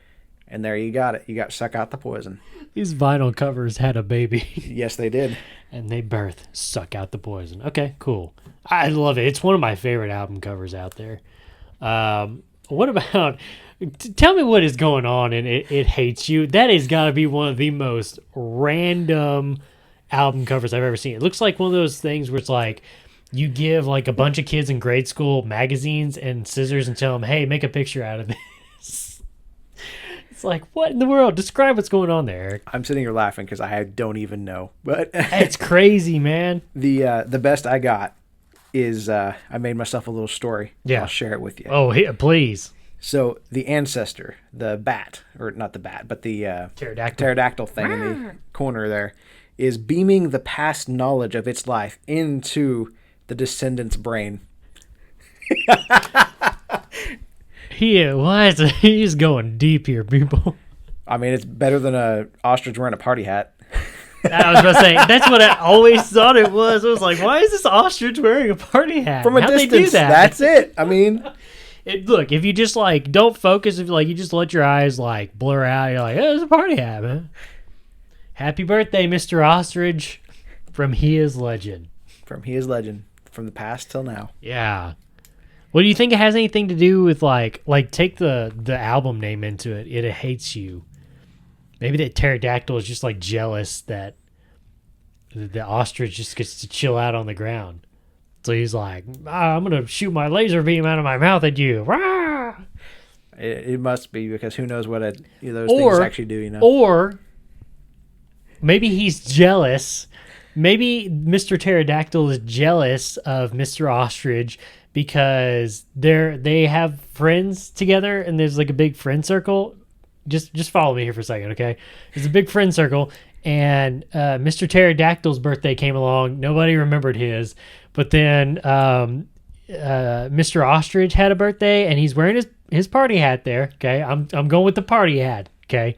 and there you got it. You got Suck Out the Poison. These vinyl covers had a baby. Yes, they did. And they birthed Suck Out the Poison. Okay, cool. I love it. It's one of my favorite album covers out there. What about... Tell me what is going on in It Hates You. That has got to be one of the most random album covers I've ever seen. It looks like one of those things where it's like you give like a bunch of kids in grade school magazines and scissors and tell them, hey, make a picture out of this. It's like, what in the world? Describe what's going on there, Eric. I'm sitting here laughing because I don't even know. But it's crazy, man. The best I got is I made myself a little story. Yeah. I'll share it with you. Oh, please. So the ancestor, the bat, or not the bat, but the pterodactyl thing in the corner there, is beaming the past knowledge of its life into the descendant's brain. He's going deep here, people. I mean, it's better than a ostrich wearing a party hat. I was about to say, that's what I always thought it was. I was like, why is this ostrich wearing a party hat? From a How'd distance, they do that? That's it. I mean... Look, if you just like don't focus, if like you just let your eyes like blur out, you're like, oh, it's a party hat, man. Happy birthday, Mr. Ostrich, from He Is Legend. From He Is Legend, from the past till now. Yeah. Well, do you think it has anything to do with like take the album name into it? It Hates You. Maybe that pterodactyl is just like jealous that the ostrich just gets to chill out on the ground. So he's like, I'm going to shoot my laser beam out of my mouth at you. Rah! It must be, because who knows what those things actually do, Or maybe he's jealous. Maybe Mr. Pterodactyl is jealous of Mr. Ostrich because they have friends together and there's like a big friend circle. Just follow me here for a second, okay? There's a big friend circle, and Mr. Pterodactyl's birthday came along. Nobody remembered his. But then Mr. Ostrich had a birthday, and he's wearing his party hat there. Okay, I'm going with the party hat. Okay,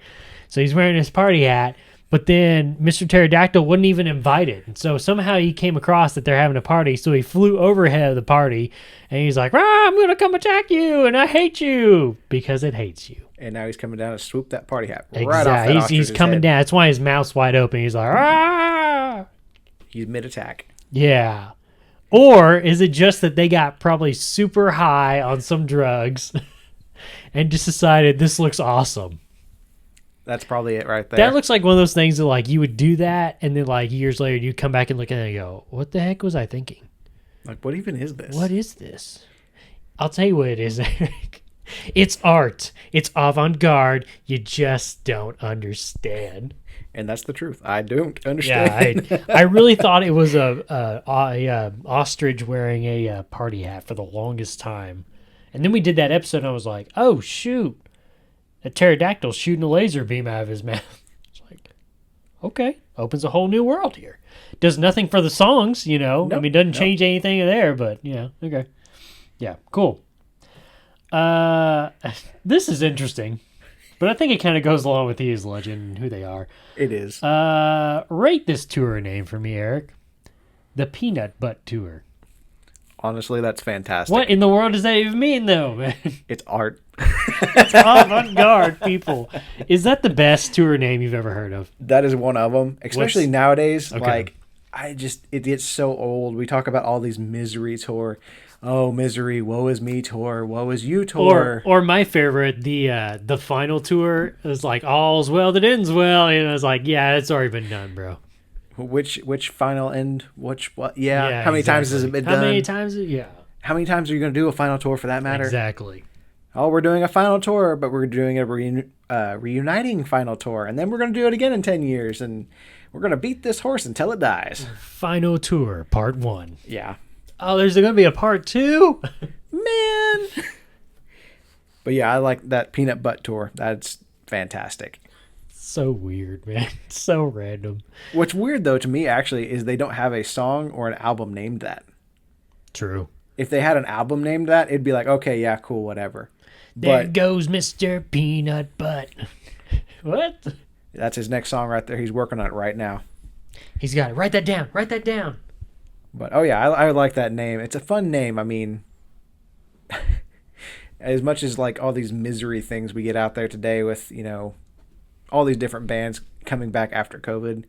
so he's wearing his party hat. But then Mr. Pterodactyl wasn't even invited, and so somehow he came across that they're having a party. So he flew overhead of the party, and he's like, I'm gonna come attack you, and I hate you because it hates you. And now he's coming down to swoop that party hat right off that he's coming head. down. That's why his mouth's wide open. He's like, He's mid-attack. Yeah. Or is it just that they got probably super high on some drugs and just decided this looks awesome? That's probably it right there. That looks like one of those things that like you would do that, and then like years later you come back and look at it and go, what the heck was I thinking? Like, what even is this? What is this? I'll tell you what it is, Eric. It's art. It's avant-garde. You just don't understand. And that's the truth. I don't understand. Yeah, I really thought it was a ostrich wearing a party hat for the longest time. And then we did that episode, and I was like, oh, shoot. A pterodactyl shooting a laser beam out of his mouth. It's like, okay. Opens a whole new world here. Does nothing for the songs, Nope, I mean, doesn't change anything there, but, okay. Yeah, cool. This is interesting. But I think it kind of goes along with He Is Legend and who they are. It is. Rate this tour name for me, Eric. The Peanut Butt Tour. Honestly, that's fantastic. What in the world does that even mean, though, man? It's art. It's avant-garde, people. Is that the best tour name you've ever heard of? That is one of them, especially nowadays. Okay. Like, it gets so old. We talk about all these misery tour. Oh, misery, woe is me tour, woe is you tour. Or my favorite, the final tour is like all's well that ends well, and I was like, yeah, it's already been done, bro. Which final end? Which what? Yeah. Yeah, How many times exactly. has it been How done? many times? Yeah, How many times are you going to do a final tour for that matter? exactly. Oh, we're doing a final tour, but we're doing a reuniting final tour, and then we're going to do it again in 10 years, and we're going to beat this horse until it dies. Final tour, part 1. Yeah. Oh, there's going to be a part 2? Man. But yeah, I like that Peanut Butt tour. That's fantastic. So weird, man. So random. What's weird, though, to me, actually, is they don't have a song or an album named that. True. If they had an album named that, it'd be like, okay, yeah, cool, whatever. There But goes Mr. Peanut Butt. What? that's his next song right there. He's working on it right now. He's got it. Write that down. Write that down. But, oh, yeah, I like that name. It's a fun name. I mean, as much as, like, all these misery things we get out there today with, you know, all these different bands coming back after COVID,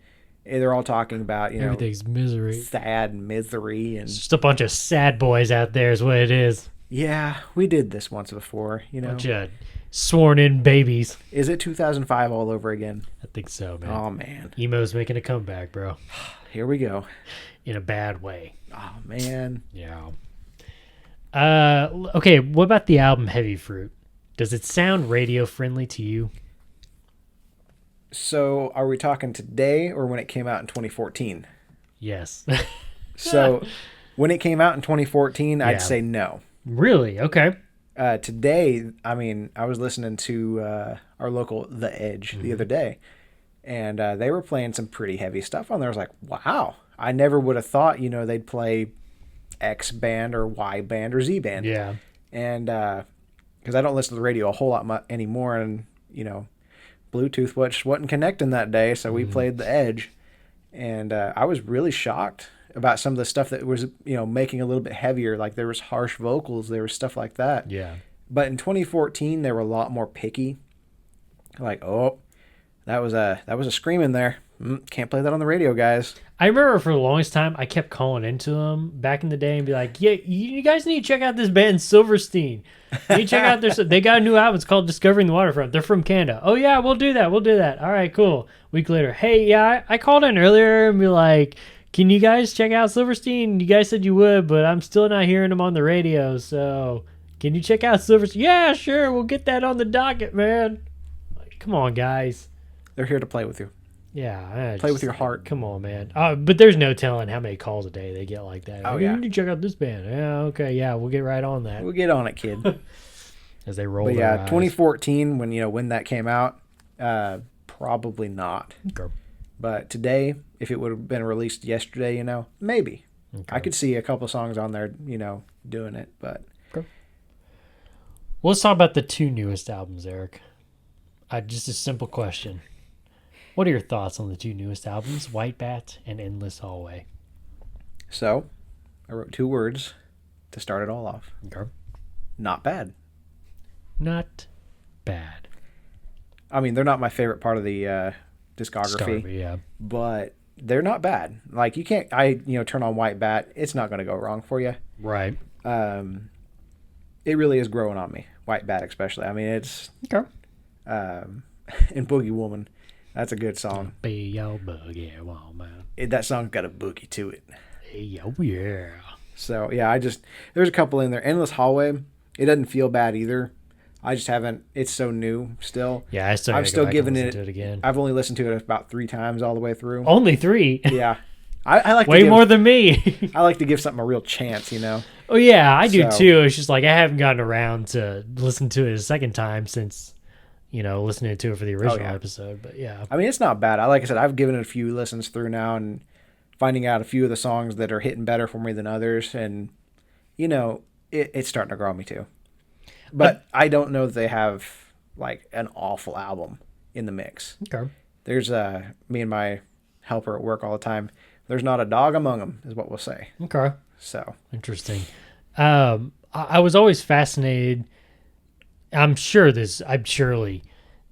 they're all talking about, you know, Everything's misery. sad misery. And, It's just a bunch of sad boys out there is what it is. yeah, we did this once before, you know. Bunch of sworn-in babies. Is it 2005 all over again? I think so, man. Oh, man. Emo's making a comeback, bro. Here we go. In a bad way. Oh, man. Yeah. Okay, what about the album Heavy Fruit? Does it sound radio friendly to you? So, are we talking today or when it came out in 2014? Yes. So, when it came out in 2014, Yeah. I'd say no. Really? Okay. Today, I mean, I was listening to our local The Edge the other day, and they were playing some pretty heavy stuff on there. I was like, wow, I never would have thought, you know, they'd play X band or Y band or Z band. Yeah. And because I don't listen to the radio a whole lot anymore, and, you know, Bluetooth wasn't connecting that day, so we played The Edge, and I was really shocked about some of the stuff that was, you know, making a little bit heavier. Like, there was harsh vocals, there was stuff like that. Yeah. But in 2014, they were a lot more picky. Like, oh, that was a scream in there. Can't play that on the radio, guys. I remember for the longest time, I kept calling into them back in the day and be like, yeah, you guys need to check out this band, Silverstein. You need to check out their... They got a new album. It's called Discovering the Waterfront. They're from Canada. Oh, yeah, we'll do that. We'll do that. All right, cool. Week later, hey, yeah, I called in earlier and be like, can you guys check out Silverstein? You guys said you would, but I'm still not hearing them on the radio, so can you check out Silverstein? Yeah, sure. We'll get that on the docket, man. Like, come on, guys. They're here to play with you. Yeah. Play with your heart. Come on, man. But there's no telling how many calls a day they get like that. Oh, Like, yeah. You need to check out this band. Yeah, okay. Yeah, we'll get right on that. We'll get on it, kid. As they roll But their yeah, eyes. 2014, when that came out, probably not. Okay. But today, if it would have been released yesterday, you know, maybe. Okay. I could see a couple songs on there, you know, doing it. But Well, let's talk about the 2 newest albums, Eric. Just a simple question. What are your thoughts on the 2 newest albums, White Bat and Endless Hallway? so, I wrote 2 words to start it all off. Okay. Not bad. Not bad. I mean, they're not my favorite part of the discography, Yeah. but they're not bad. Like, you can't, turn on White Bat, it's not going to go wrong for you. Right. It really is growing on me, White Bat especially. I mean, it's, Okay. and Boogie Woman, that's a good song. Be your boogie woman. That song's got a boogie to it. Hey, yo, yeah. So, yeah, there's a couple in there. Endless Hallway, it doesn't feel bad either. I just haven't, it's so new still. Yeah, I still I'm gotta still go back giving and it, listen to it again. I've only listened to it about 3 times all the way through. Only 3? Yeah. I like Way to give, more than me. I like to give something a real chance, you know. Oh, yeah, I do So- too. It's just like I haven't gotten around to listen to it a second time since, listening to it for the original yeah. episode. But yeah. I mean, it's not bad. Like I said, I've given it a few listens through now and finding out a few of the songs that are hitting better for me than others. And, it's starting to grow on me too. But I don't know that they have, like, an awful album in the mix. Okay. There's me and my helper at work all the time. There's not a dog among them, is what we'll say. Okay. So Interesting. I was always fascinated. I'm surely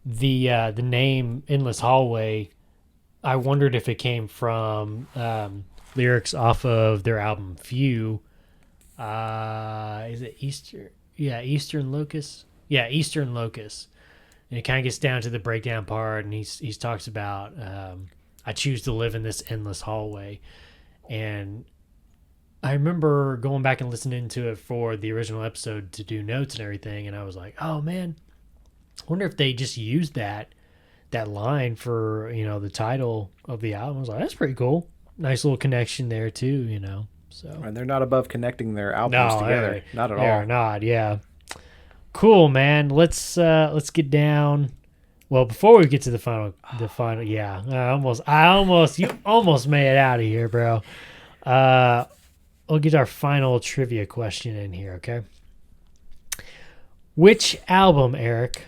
the name Endless Hallway. I wondered if it came from lyrics off of their album Few. Is it Easter? Yeah, Eastern Locust. Yeah, Eastern Locust. And it kind of gets down to the breakdown part, and he talks about I choose to live in this endless hallway, and I remember going back and listening to it for the original episode to do notes and everything, and I was like, oh man, I wonder if they just used that line for the title of the album. I was like, that's pretty cool. Nice little connection there too. So and they're not above connecting their albums together. Not at all. They're not. Yeah. Cool, man. Let's get down. Well, before we get to the final, yeah, you almost made it out of here, bro. We'll get our final trivia question in here, okay? Which album, Eric,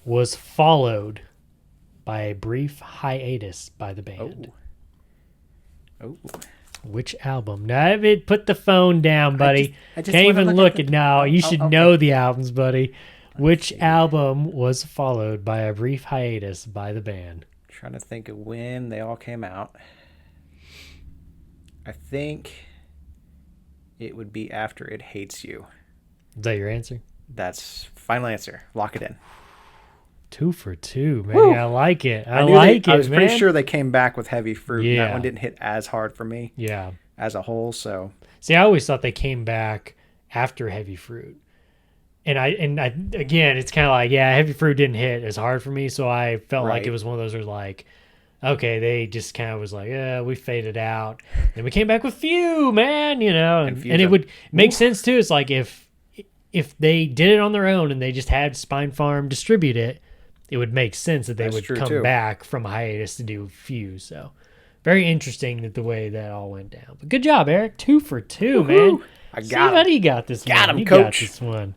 was followed by a brief hiatus by the band? Oh. Which album? Now, put the phone down, buddy. I just Can't wanna even look at now. You should okay. know the albums, buddy. Which album was followed by a brief hiatus by the band? Trying to think of when they all came out. I think it would be after It Hates You. Is that your answer? That's final answer. Lock it in. 2 for 2, man. Woo! I like it. I was man. pretty sure they came back with Heavy Fruit. And Yeah. that one didn't hit as hard for me Yeah. as a whole. So See, I always thought they came back after Heavy Fruit. And I again, it's kind of like, yeah, Heavy Fruit didn't hit as hard for me, so I felt like Right. it was one of those where like, okay, they just kind of was like, yeah, we faded out. And we came back with Few, man, and Few's it a- would make sense too. It's like if they did it on their own and they just had Spine Farm distribute it, it would make sense that they That's would true, come too. back from a hiatus to do Few. So very interesting that the way that all went down. But good job, Eric. 2 for 2, man. I See, got buddy, him. you got this Got one. him, You got coach. this one.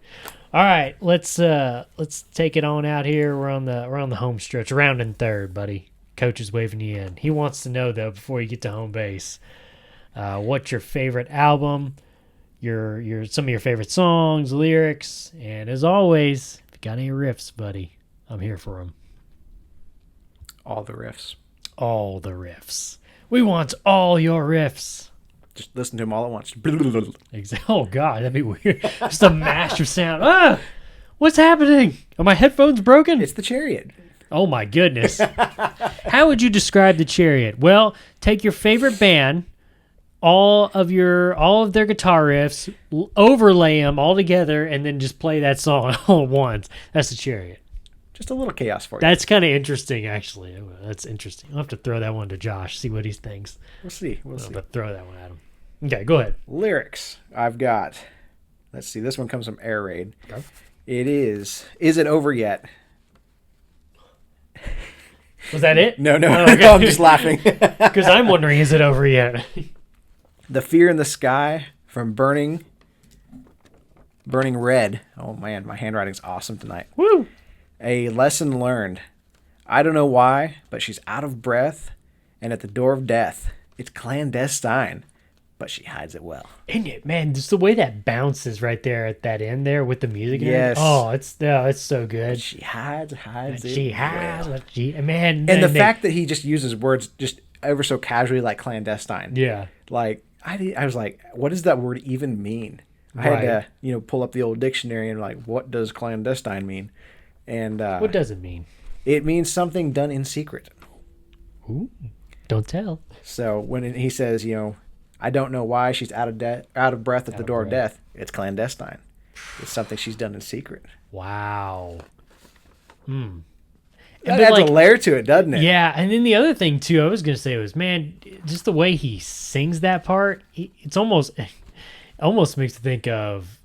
All right, let's take it on out here. We're on the home stretch, round and third, buddy. Coach is waving you in. He wants to know though before you get to home base, what's your favorite album, your some of your favorite songs, lyrics, and as always, if you got any riffs, buddy, I'm here for them. all the riffs. All the riffs. We want all your riffs. Just listen to them all at once. Oh God, that'd be weird. Just a mash of sound. Ah, what's happening? Are my headphones broken? It's the Chariot. Oh my goodness. How would you describe the Chariot? Well, take your favorite band, all of their guitar riffs, overlay them all together, and then just play that song all at once. That's the Chariot. Just a little chaos for you. That's kind of interesting, actually. That's interesting. I'll have to throw that one to Josh, see what he thinks. We'll see. We'll see. But throw that one at him. Okay, go ahead. Lyrics. I've got. Let's see. This one comes from Air Raid. Okay. It is. Is it over yet? Was that it? No. Oh, okay. No, I'm just laughing. Because I'm wondering, is it over yet? The Fear in the Sky from Burning Red. Oh man, my handwriting's awesome tonight. Woo! A lesson learned. I don't know why, but she's out of breath and at the door of death. It's clandestine, but she hides it well. Isn't it, man? Just the way that bounces right there at that end there with the music. and Yes. everything. Oh, it's so good. She hides it. She has well. what she, man. And the fact that he just uses words just ever so casually like clandestine. yeah, Like I was like, what does that word even mean? I had to, pull up the old dictionary and like, what does clandestine mean? And what does it mean? it means something done in secret. Ooh, don't tell. So when he says, I don't know why she's out of breath at the door of death, it's clandestine. It's something she's done in secret. Wow. That adds a layer to it, doesn't it? Yeah, and then the other thing too, I was gonna say was, man, just the way he sings that part, it's almost makes me think of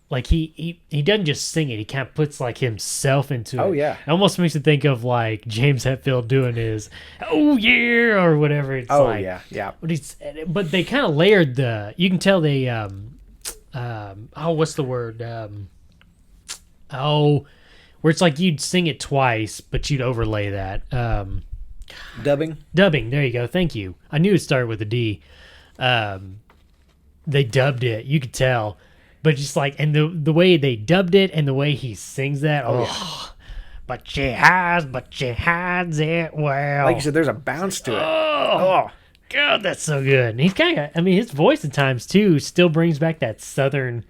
like he doesn't just sing it; he kind of puts like himself into it. Oh, yeah. It almost makes me think of like James Hetfield doing his "Oh yeah" or whatever. It's Oh like, yeah. but they kind of layered you can tell they what's the word where it's like you'd sing it twice, but you'd overlay that. Dubbing. Dubbing. There you go. Thank you. I knew it started with a D. they dubbed it. You could tell, but just like, and the way they dubbed it and the way he sings that. But she hides it well. Like you said, there's a bounce to it. Oh, God, that's so good. And he's kind of, I mean, his voice at times too still brings back that southern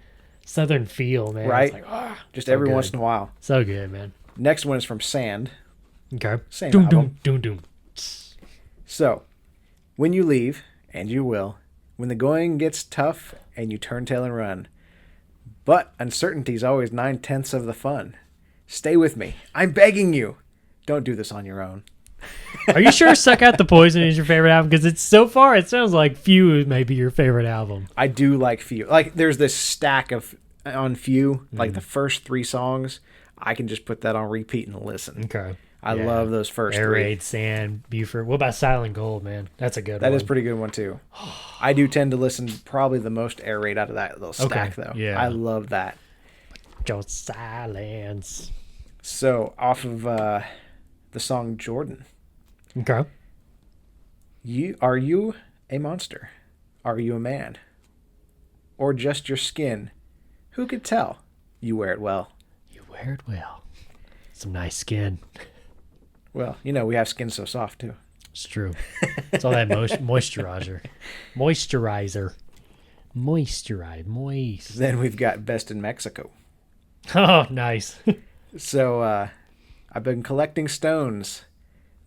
feel, man. Right. It's like, Just so every good. once in a while. So good, man. Next one is from Sand. Okay. Same Doom, album. doom, doom, doom. So, when you leave, and you will, when the going gets tough and you turn tail and run, but uncertainty's always 9/10 of the fun. Stay with me. I'm begging you. Don't do this on your own. Are you sure Suck Out the Poison is your favorite album? Because it's so far, it sounds like Few is maybe your favorite album. I do like Few. Like, there's this stack on Few, like the first 3 songs. I can just put that on repeat and listen. Okay. I love those first Air 3. Raid, Sand, Buford. What about Silent Gold, man? That's a good one. That is a pretty good one, too. I do tend to listen probably the most Air Raid out of that little stack, though. Yeah. I love that. Just silence. So, off of the song Jordan. Okay. Are you a monster? Are you a man? Or just your skin? Who could tell? You wear it well. You wear it well. Some nice skin. Well, you know, we have skin so soft, too. It's true. It's all that moisturizer. Moist. Then we've got Best in Mexico. Oh, nice. So, I've been collecting stones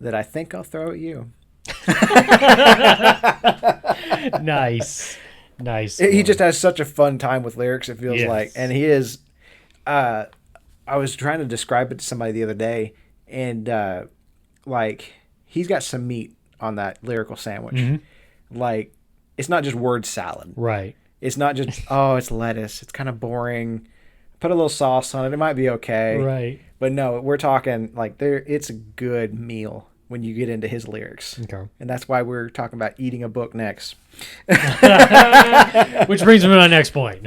that I think I'll throw at you. Nice. He just has such a fun time with lyrics, it feels Yes. like. And he is... I was trying to describe it to somebody the other day, and, like, he's got some meat on that lyrical sandwich. Mm-hmm. Like, it's not just word salad. Right. It's not just, oh, it's lettuce. It's kind of boring. Put a little sauce on it. It might be okay. Right. But no, we're talking, like, it's a good meal when you get into his lyrics. Okay. And that's why we're talking about eating a book next. Which brings me to my next point.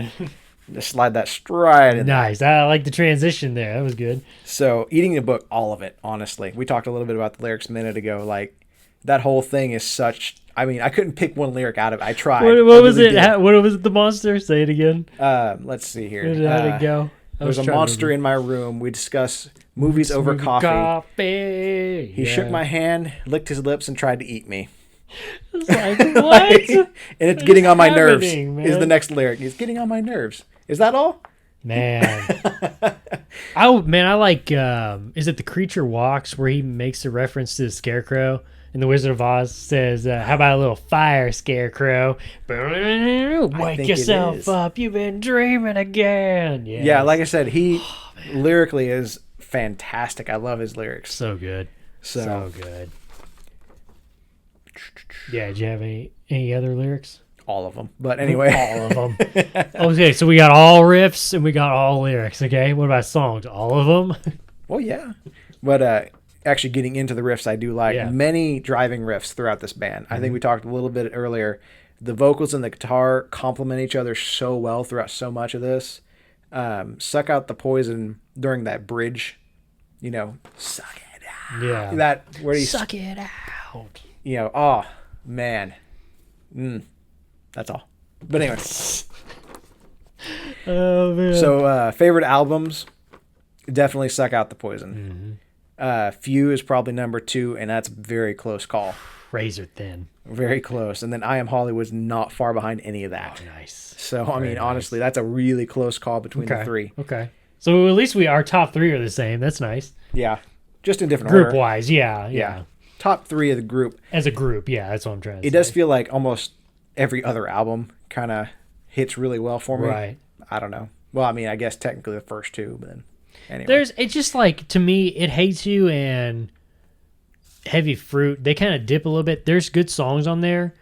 Just slide that straight in there. Nice. I like the transition there. That was good. So, eating a book, all of it, honestly. We talked a little bit about the lyrics a minute ago. Like, that whole thing is such... I mean, I couldn't pick one lyric out of it. I tried. What I was really it? did. What was it? The monster? Say it again. Let's see here. How'd it go? There's a monster in my room. We discuss movies over coffee. He shook my hand, licked his lips, and tried to eat me. It's like, what? And it's getting on my nerves. happening, man? Is the next lyric. He's getting on my nerves. Is that all? Man. I like, is it The Creature Walks where he makes a reference to the Scarecrow? And the Wizard of Oz says, how about a little fire, Scarecrow? Wake think it yourself is. up. You've been dreaming again. Yes. Yeah, like I said, he lyrically is fantastic. I love his lyrics. So good. So- So good. Yeah, did you have any other lyrics? All of them. But anyway. All of them. Okay, so we got all riffs and we got all lyrics, okay? What about songs? All of them? Well, yeah. But actually getting into the riffs, I do like Yeah. many driving riffs throughout this band. I think we talked a little bit earlier. The vocals and the guitar complement each other so well throughout so much of this. Suck Out the Poison during that bridge, you know, suck it out. Yeah. That where he, Suck it out. you know, oh man, that's all. But anyway, Oh, man. so favorite albums, definitely Suck Out the Poison. Few is probably number 2, and that's a very close call. Razor thin. Very close. And then I Am Hollywood's not far behind any of that. Oh, nice. So, I Very mean, nice. honestly, that's a really close call between the 3. Okay. So at least our top 3 are the same. That's nice. Yeah. Just in different Group order. wise, yeah. Yeah. Top 3 of the group. As a group, yeah, that's what I'm trying to say. It does feel like almost every other album kind of hits really well for me. Right. I don't know. Well, I mean, I guess technically the first 2, but then anyway. It's just like, to me, It Hates You and Heavy Fruit, they kind of dip a little bit. There's good songs on there.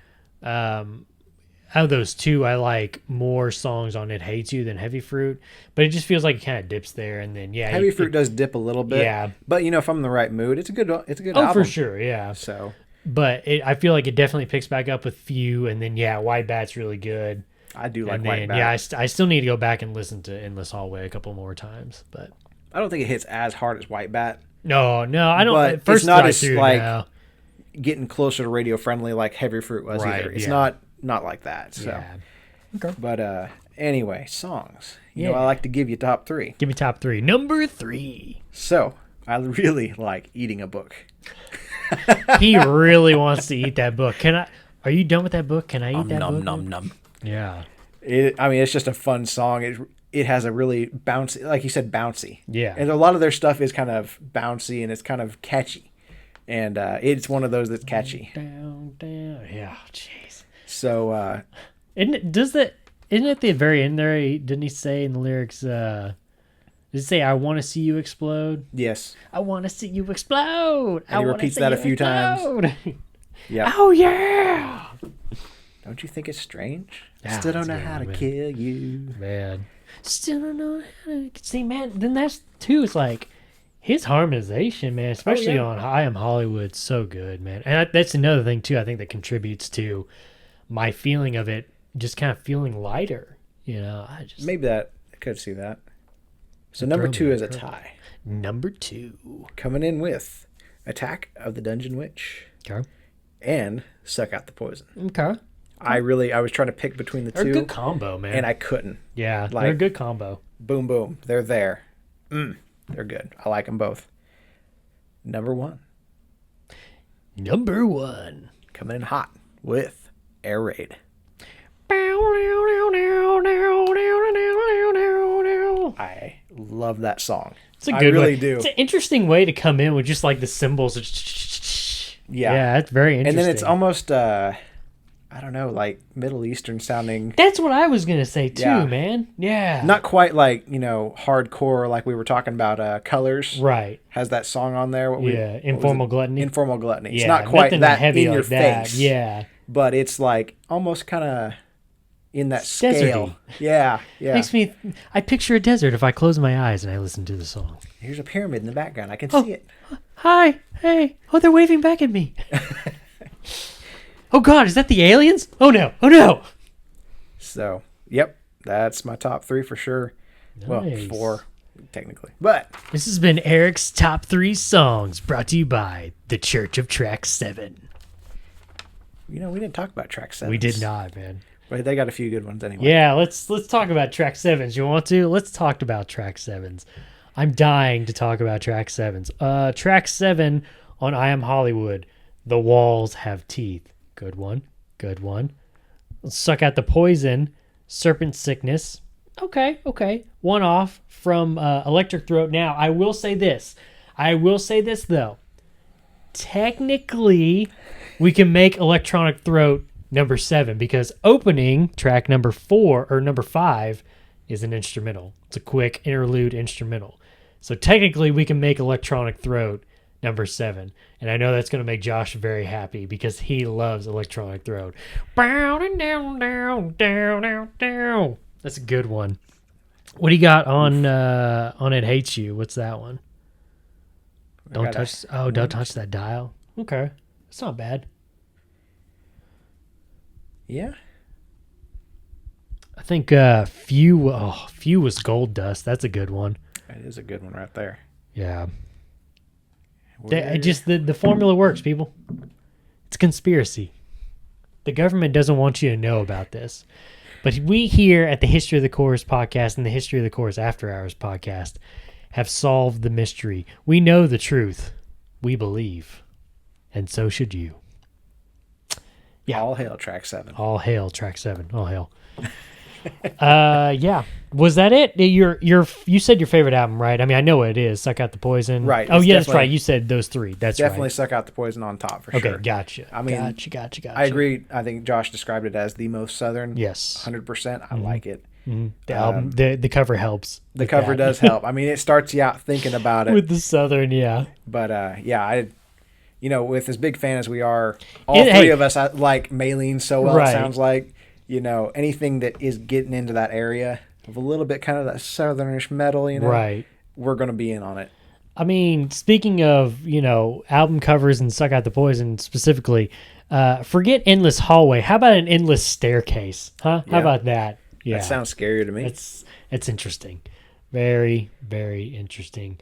Out of those 2, I like more songs on It Hates You than Heavy Fruit, but it just feels like it kind of dips there, and then Heavy Fruit does dip a little bit. Yeah. But, you know, if I'm in the right mood, it's a good Oh, album. for sure, yeah. So, But I feel like it definitely picks back up with Few, and then White Bat's really good. I do like And White then Bat. I still need to go back and listen to Endless Hallway a couple more times, but I don't think it hits as hard as White Bat. no, I don't. But First it's not drive as, through, like, no. getting closer to radio friendly like Heavy Fruit was Right, either. It's yeah. not like that. So Yeah. Okay. But anyway, songs. You Yeah. know, I like to give you top 3. Give me top 3. Number 3. So I really like eating a book. He really wants to eat that book. Can I? Are you done with that book? Can I eat that book? Num. Yeah. I mean, it's just a fun song. It has a really bouncy, like you said, bouncy. Yeah. And a lot of their stuff is kind of bouncy and it's kind of catchy. And it's one of those that's catchy. Down. Yeah. Jeez. So Isn't it at the very end there? Didn't he say in the lyrics? Did he say, "I want to see you explode"? yes, I want to see you explode. And he repeats that a few times. yeah. Oh yeah. Don't you think it's strange? Yeah, Still don't it's know good, how to man. kill you. Man. Still don't know how to see, man. Then that's too. It's like his harmonization, man, especially yeah. on "I Am Hollywood," so good, man. And that's another thing too. I think that contributes to my feeling of it, just kind of feeling lighter. You know, I Maybe I could see that. So number throw 2 me is a a curve. tie. Number 2. Coming in with Attack of the Dungeon Witch Okay. and Suck Out the Poison. Okay. I was trying to pick between the They're a two, good combo, man. and I couldn't. yeah, they're a like- good combo. Boom, boom. They're there. They're good. I like them both. Number 1, Number 1. coming in hot with Air Raid. I love that song. It's a I good really way. do. It's an interesting way to come in with just like the cymbals. Yeah. Yeah, it's very interesting. And then it's almost, I don't know, like Middle Eastern sounding. That's what I was gonna say too, Yeah. man. Yeah. Not quite like, hardcore like we were talking about. Colors right. has that song on there. What was Informal it? Gluttony. Informal Gluttony. Yeah, It's not quite nothing that heavy in your like that. face. Yeah. But it's like almost kind of in that scale. Deserty. Yeah. Makes me. I picture a desert if I close my eyes and I listen to the song. Here's a pyramid in the background. I can see it. Hi. Hey. Oh, they're waving back at me. Oh God, is that the aliens? Oh no. Oh no. So, yep, that's my top 3 for sure. Well, Nice. 4 technically. But This has been Eric's top 3 songs, brought to you by the Church of Track 7. we didn't talk about track 7. We did not, man. But they got a few good ones anyway. Yeah, let's talk about track 7s. You want to? Let's talk about track 7s. I'm dying to talk about track 7s. Track 7 on I Am Hollywood. The Walls Have Teeth. Good one. Good one. Suck Out the Poison. Serpent Sickness. Okay. One off from Electric Throat. Now, I will say this, though. Technically, we can make Electronic Throat number 7 because opening track number 4 or number 5 is an instrumental. It's a quick interlude instrumental. So technically, we can make Electronic Throat number 7. And I know that's going to make Josh very happy because he loves Electronic Throat. Down, down, down, down, down. That's a good one. What do you got on It Hates You? What's that one? Don't touch that dial. Okay. It's not bad. Yeah. I think Few was Gold Dust. That's a good one. That is a good one right there. Yeah. Where- The formula works, people. It's a conspiracy. The government doesn't want you to know about this. But we here at the History of the Chorus podcast and the History of the Chorus After Hours podcast have solved the mystery. We know the truth. We believe. And so should you. Yeah. All hail track 7. All hail track 7. All hail. Yeah. Was that it? You said your favorite album, right? I mean, I know what it is. Suck Out the Poison. Right, Oh it's yeah, that's definitely- right. You said those 3. That's Definitely right. Suck Out the Poison on top for Okay, sure. gotcha. I mean, gotcha. I agree. I think Josh described it as the most Southern. Yes. 100%. I like it. The album, the cover helps. The with cover that. does help. I mean, it starts you out thinking about it. With the Southern, yeah. But yeah, with as big fan as we are, Hey. three of us I like Maylene so well. Right. It sounds like anything that is getting into that area of a little bit kind of that southernish metal, Right. we're gonna be in on it. I mean, speaking of, album covers and Suck Out the Poison specifically, forget Endless Hallway. How about an Endless Staircase? Huh? How Yeah. about that? Yeah. That sounds scarier to me. It's interesting. Very, very interesting.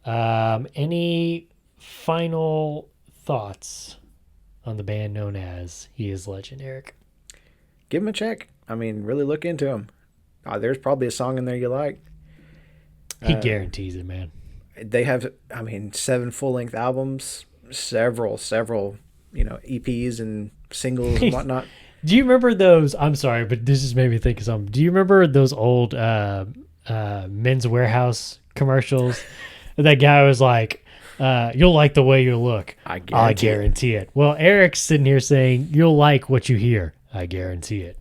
Any final thoughts on the band known as He Is Legend, Eric? give them a check. I mean, really look into them. There's probably a song in there you like. He guarantees it, man. They have, 7 full-length albums, several, EPs and singles and whatnot. Do you remember those? I'm sorry, but this just made me think of something. Do you remember those old Men's Warehouse commercials? That guy was like, you'll like the way you look. I guarantee it. Well, Eric's sitting here saying, you'll like what you hear. I guarantee it.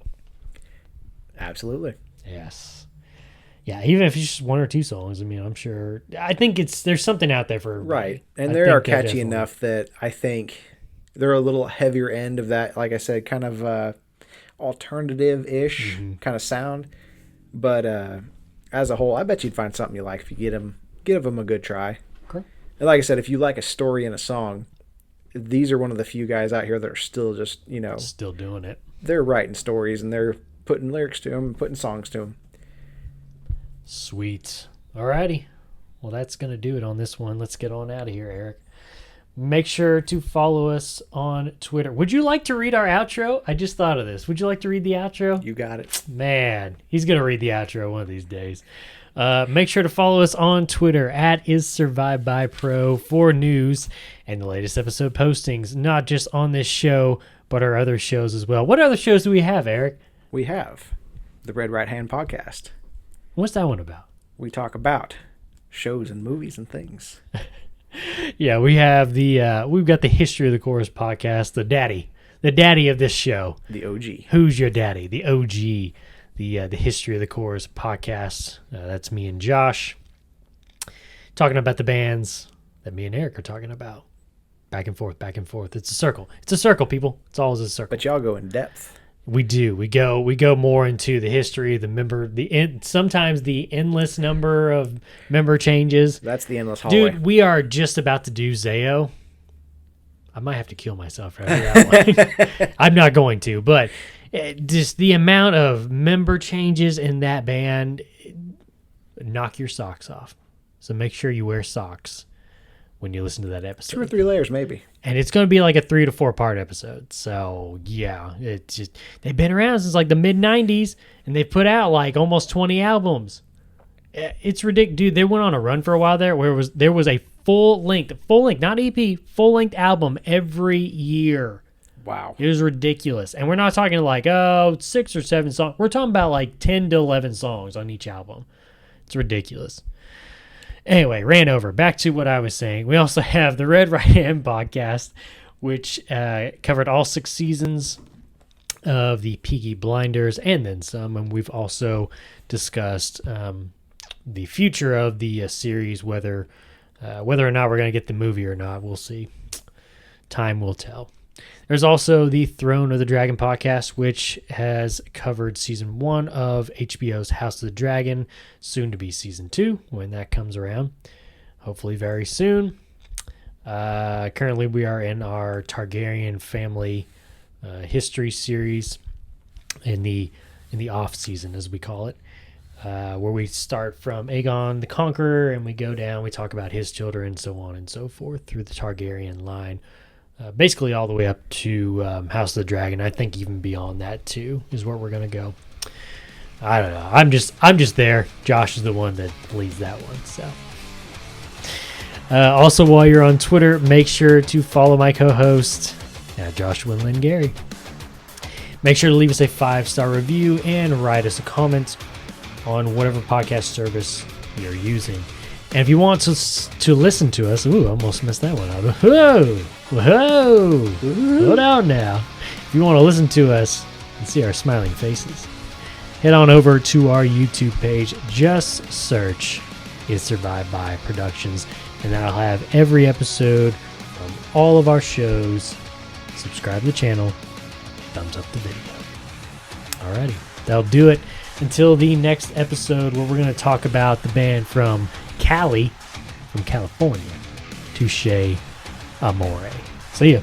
Absolutely. Yes. Yeah, even if it's just 1 or 2 songs, I'm sure. I think there's something out there for everybody. Right. And they are catchy enough that I think they're a little heavier end of that, like I said, kind of alternative-ish kind of sound. But as a whole, I bet you'd find something you like if you give them a good try. Okay. And like I said, if you like a story in a song, these are one of the few guys out here that are still just, still doing it. They're writing stories and they're putting lyrics to them, putting songs to them. Sweet. Alrighty. Well, that's going to do it on this one. Let's get on out of here, Eric. Make sure to follow us on Twitter. Would you like to read our outro? I just thought of this. Would you like to read the outro? You got it. Man, he's going to read the outro one of these days. Make sure to follow us on Twitter at IsSurvivedByPro for news and the latest episode postings, not just on this show, but our other shows as well. What other shows do we have, Eric? We have the Red Right Hand Podcast. What's that one about? We talk about shows and movies and things. Yeah, we have we've got the History of the Chorus podcast, the daddy of this show. The OG. Who's your daddy? The OG, the History of the Chorus podcast. That's me and Josh talking about the bands that me and Eric are talking about. Back and forth, back and forth. It's a circle. It's a circle, people. It's always a circle. But y'all go in depth. We do. We go more into the history, sometimes the endless number of member changes. That's the endless hallway. Dude, we are just about to do Zayo. I might have to kill myself right here. I'm not going to, but just the amount of member changes in that band, knock your socks off. So make sure you wear socks when you listen to that episode. 2 or 3 layers, maybe. And it's going to be like a 3 to 4 part episode. So, yeah, it's just, they've been around since like the mid 90s and they've put out like almost 20 albums. It's ridiculous. Dude, they went on a run for a while there where there was a full length, not EP, full length album every year. Wow. It was ridiculous. And we're not talking like, 6 or 7 songs. We're talking about like 10 to 11 songs on each album. It's ridiculous. Anyway, ran over. Back to what I was saying. We also have the Red Right Hand podcast, which covered all 6 seasons of the Peaky Blinders and then some. And we've also discussed the future of the series, whether or not we're going to get the movie or not. We'll see. Time will tell. There's also the Throne of the Dragon podcast, which has covered season 1 of HBO's House of the Dragon, soon to be season 2 when that comes around, hopefully very soon. Currently, we are in our Targaryen family history series in the off season, as we call it, where we start from Aegon the Conqueror and we go down. We talk about his children, so on and so forth, through the Targaryen line. Basically all the way up to House of the Dragon. I think even beyond that too is where we're gonna go. I don't know. I'm just there. Josh is the one that leads that one. So, also while you're on Twitter, make sure to follow my co-host Joshua Lynn Gary. Make sure to leave us a 5-star review and write us a comment on whatever podcast service you're using. And if you want to listen to us, I almost messed that one up. Whoa, hold on now. If you want to listen to us and see our smiling faces, head on over to our YouTube page. Just search Is Survived By Productions, and that'll have every episode from all of our shows. Subscribe to the channel, thumbs up the video. Alrighty, that'll do it until the next episode, where we're going to talk about the band from Cali, from California, Touche Amore. See ya.